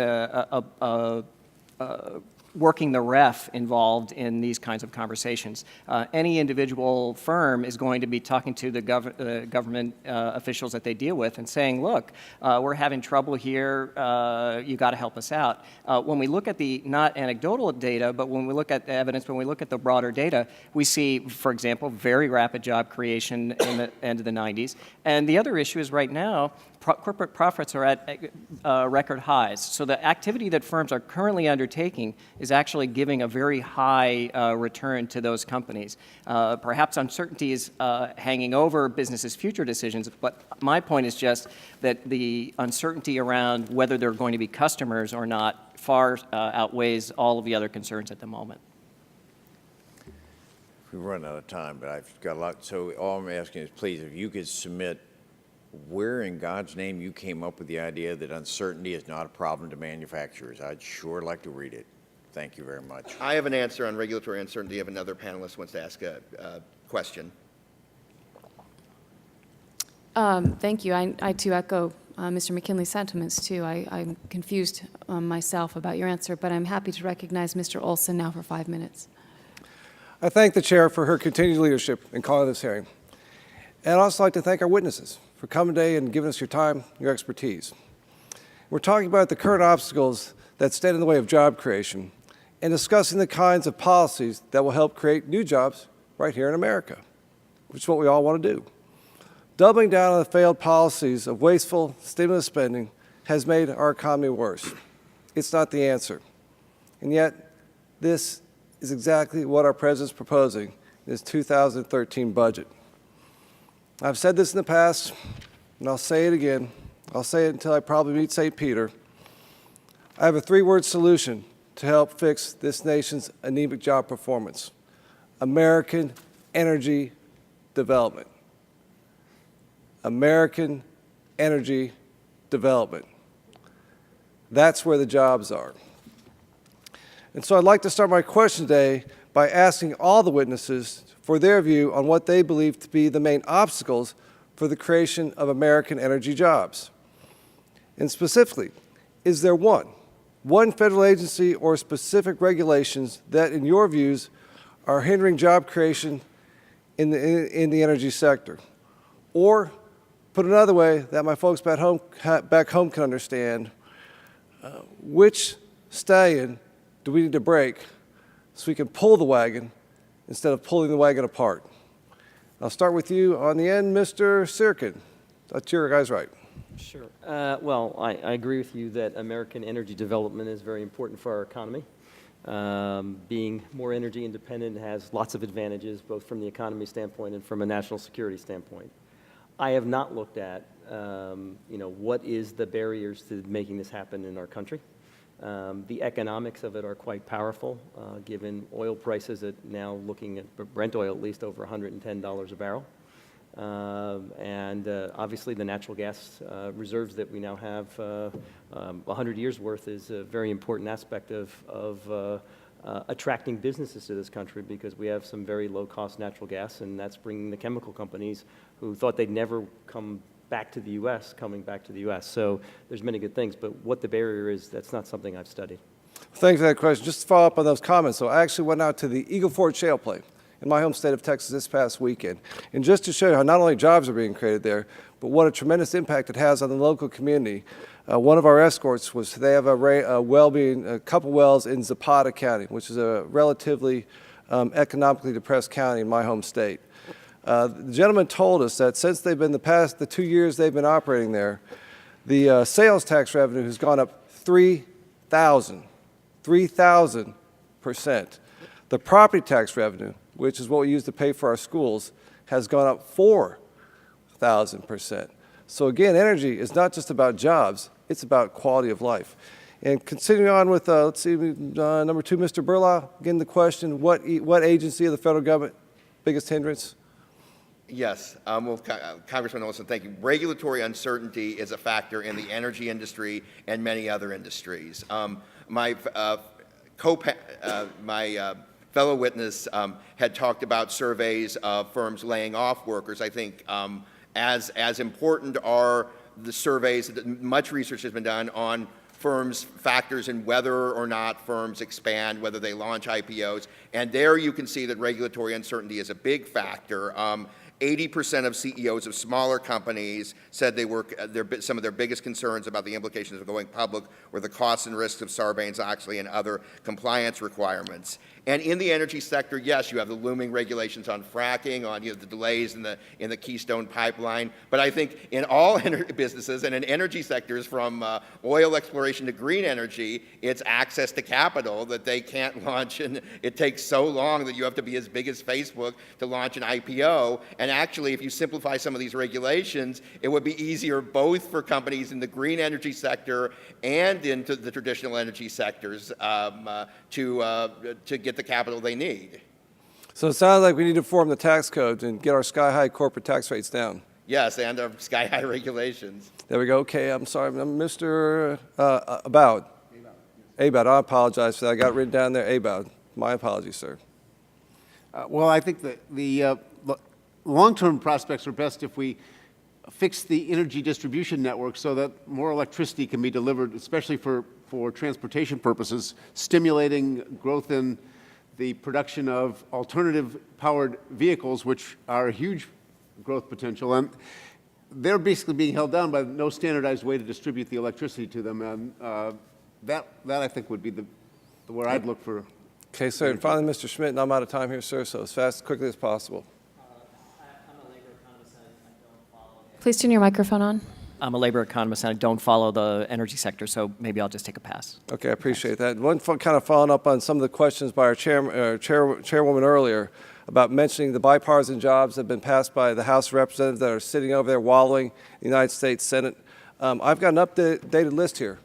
working the ref involved in these kinds of conversations. Any individual firm is going to be talking to the government officials that they deal with and saying, look, we're having trouble here, you got to help us out. When we look at the not anecdotal data, but when we look at the evidence, when we look at the broader data, we see, for example, very rapid job creation in the end of the 90s. And the other issue is right now, corporate profits are at record highs. So the activity that firms are currently undertaking is actually giving a very high return to those companies. Perhaps uncertainty is hanging over businesses' future decisions, but my point is just that the uncertainty around whether they're going to be customers or not far outweighs all of the other concerns at the moment. We've run out of time, but I've got a lot. So all I'm asking is, please, if you could submit where in God's name you came up with the idea that uncertainty is not a problem to manufacturers. I'd sure like to read it. Thank you very much. I have an answer on regulatory uncertainty if another panelist wants to ask a question. Thank you. I too echo Mr. McKinley's sentiments too. I'm confused myself about your answer, but I'm happy to recognize Mr. Olson now for 5 minutes. I thank the chair for her continued leadership in calling this hearing. And I'd also like to thank our witnesses for coming today and giving us your time, your expertise. We're talking about the current obstacles that stand in the way of job creation and discussing the kinds of policies that will help create new jobs right here in America, which is what we all want to do. Doubling down on the failed policies of wasteful stimulus spending has made our economy worse. It's not the answer. And yet, this is exactly what our president's proposing in his 2013 budget. I've said this in the past, and I'll say it again. I'll say it until I probably meet St. Peter. I have a 3-word solution to help fix this nation's anemic job performance: American energy development. American energy development. That's where the jobs are. And so I'd like to start my question today by asking all the witnesses for their view on what they believe to be the main obstacles for the creation of American energy jobs. And specifically, is there one federal agency or specific regulations that, in your views, are hindering job creation in the energy sector? Or, put another way that my folks back home can understand, which stallion do we need to break so we can pull the wagon instead of pulling the wagon apart? I'll start with you on the end, Mr. Sirkin. That's your guy's right. Sure. Well, I agree with you that American energy development is very important for our economy. Being more energy independent has lots of advantages, both from the economy standpoint and from a national security standpoint. I have not looked at, what is the barriers to making this happen in our country. The economics of it are quite powerful, given oil prices at now looking at Brent oil at least over $110 a barrel. And obviously the natural gas reserves that we now have 100 years worth is a very important aspect of attracting businesses to this country, because we have some very low-cost natural gas, and that's bringing the chemical companies who thought they'd never come back to the U.S., coming back to the U.S. So there's many good things, but what the barrier is, that's not something I've studied. Thanks for that question. Just to follow up on those comments, so I actually went out to the Eagle Ford shale play in my home state of Texas this past weekend. And just to show you how not only jobs are being created there, but what a tremendous impact it has on the local community, one of our escorts was, they have a couple wells in Zapata County, which is a relatively economically depressed county in my home state. The gentleman told us that since they've been the 2 years they've been operating there, the sales tax revenue has gone up 3,000%. The property tax revenue, which is what we use to pay for our schools, has gone up 4,000%. So again, energy is not just about jobs, it's about quality of life. And continuing on with, let's see, number 2, Mr. Burlaw, again the question, what agency of the federal government biggest hindrance? Yes, well, Congressman Olson, thank you. Regulatory uncertainty is a factor in the energy industry and many other industries. My my fellow witness had talked about surveys of firms laying off workers. I think as important are the surveys, much research has been done on firms' factors in whether or not firms expand, whether they launch IPOs. And there you can see that regulatory uncertainty is a big factor. 80% of CEOs of smaller companies said they were some of their biggest concerns about the implications of going public were the costs and risks of Sarbanes-Oxley and other compliance requirements. And in the energy sector, yes, you have the looming regulations on fracking, on the delays in the Keystone Pipeline. But I think in all businesses and in energy sectors, from oil exploration to green energy, it's access to capital that they can't launch, and it takes so long that you have to be as big as Facebook to launch an IPO. And actually, if you simplify some of these regulations, it would be easier both for companies in the green energy sector and into the traditional energy sectors to get the capital they need. So it sounds like we need to reform the tax code and get our sky-high corporate tax rates down. Yes, and our sky-high regulations. There we go. Okay, I'm sorry. I'm Mr. Abowd. Abowd. I apologize for that. I got written down there, Abowd. My apologies, sir. Well, I think that the long-term prospects are best if we fix the energy distribution network so that more electricity can be delivered, especially for transportation purposes, stimulating growth in the production of alternative-powered vehicles, which are a huge growth potential. And they're basically being held down by no standardized way to distribute the electricity to them. And that I think, would be where I'd look for. Okay, sir. And finally, Mr. Schmidt, and I'm out of time here, sir, so as fast, quickly as possible. Please turn your microphone on. I'm a labor economist, and I don't follow the energy sector, so maybe I'll just take a pass. Okay, I appreciate that. One kind of following up on some of the questions by our chairwoman earlier about mentioning the bipartisan jobs that have been passed by the House of Representatives that are sitting over there wallowing in the United States Senate. I've got an updated list here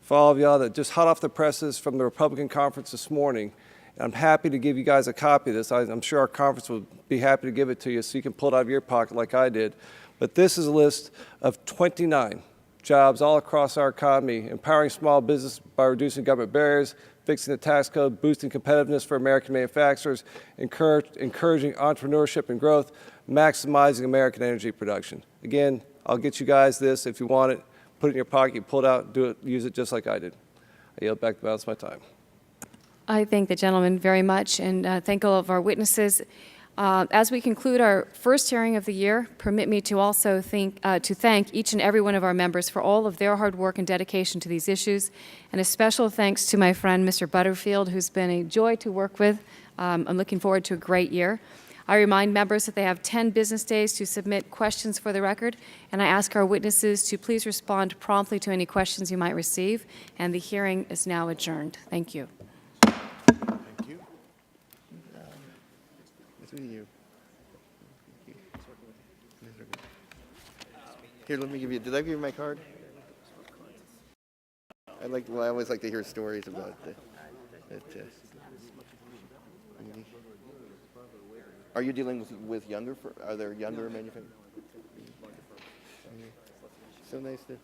for all of y'all that just hot off the presses from the Republican conference this morning. And I'm happy to give you guys a copy of this. I'm sure our conference will be happy to give it to you so you can pull it out of your pocket like I did. But this is a list of 29 jobs all across our economy, empowering small business by reducing government barriers, fixing the tax code, boosting competitiveness for American manufacturers, encouraging entrepreneurship and growth, maximizing American energy production. Again, I'll get you guys this if you want it. Put it in your pocket, you pull it out, do it, use it just like I did. I yield back the balance of my time. I thank the gentleman very much, and thank all of our witnesses. As we conclude our first hearing of the year, permit me to also thank each and every one of our members for all of their hard work and dedication to these issues, and a special thanks to my friend, Mr. Butterfield, who's been a joy to work with. I'm looking forward to a great year. I remind members that they have 10 business days to submit questions for the record, and I ask our witnesses to please respond promptly to any questions you might receive, and the hearing is now adjourned. Thank you. Thank you. Nice meeting you. Here, let me give you. Did I give you my card? I always like to hear stories about it. Are you dealing with younger? Are there younger manufacturers? So nice to.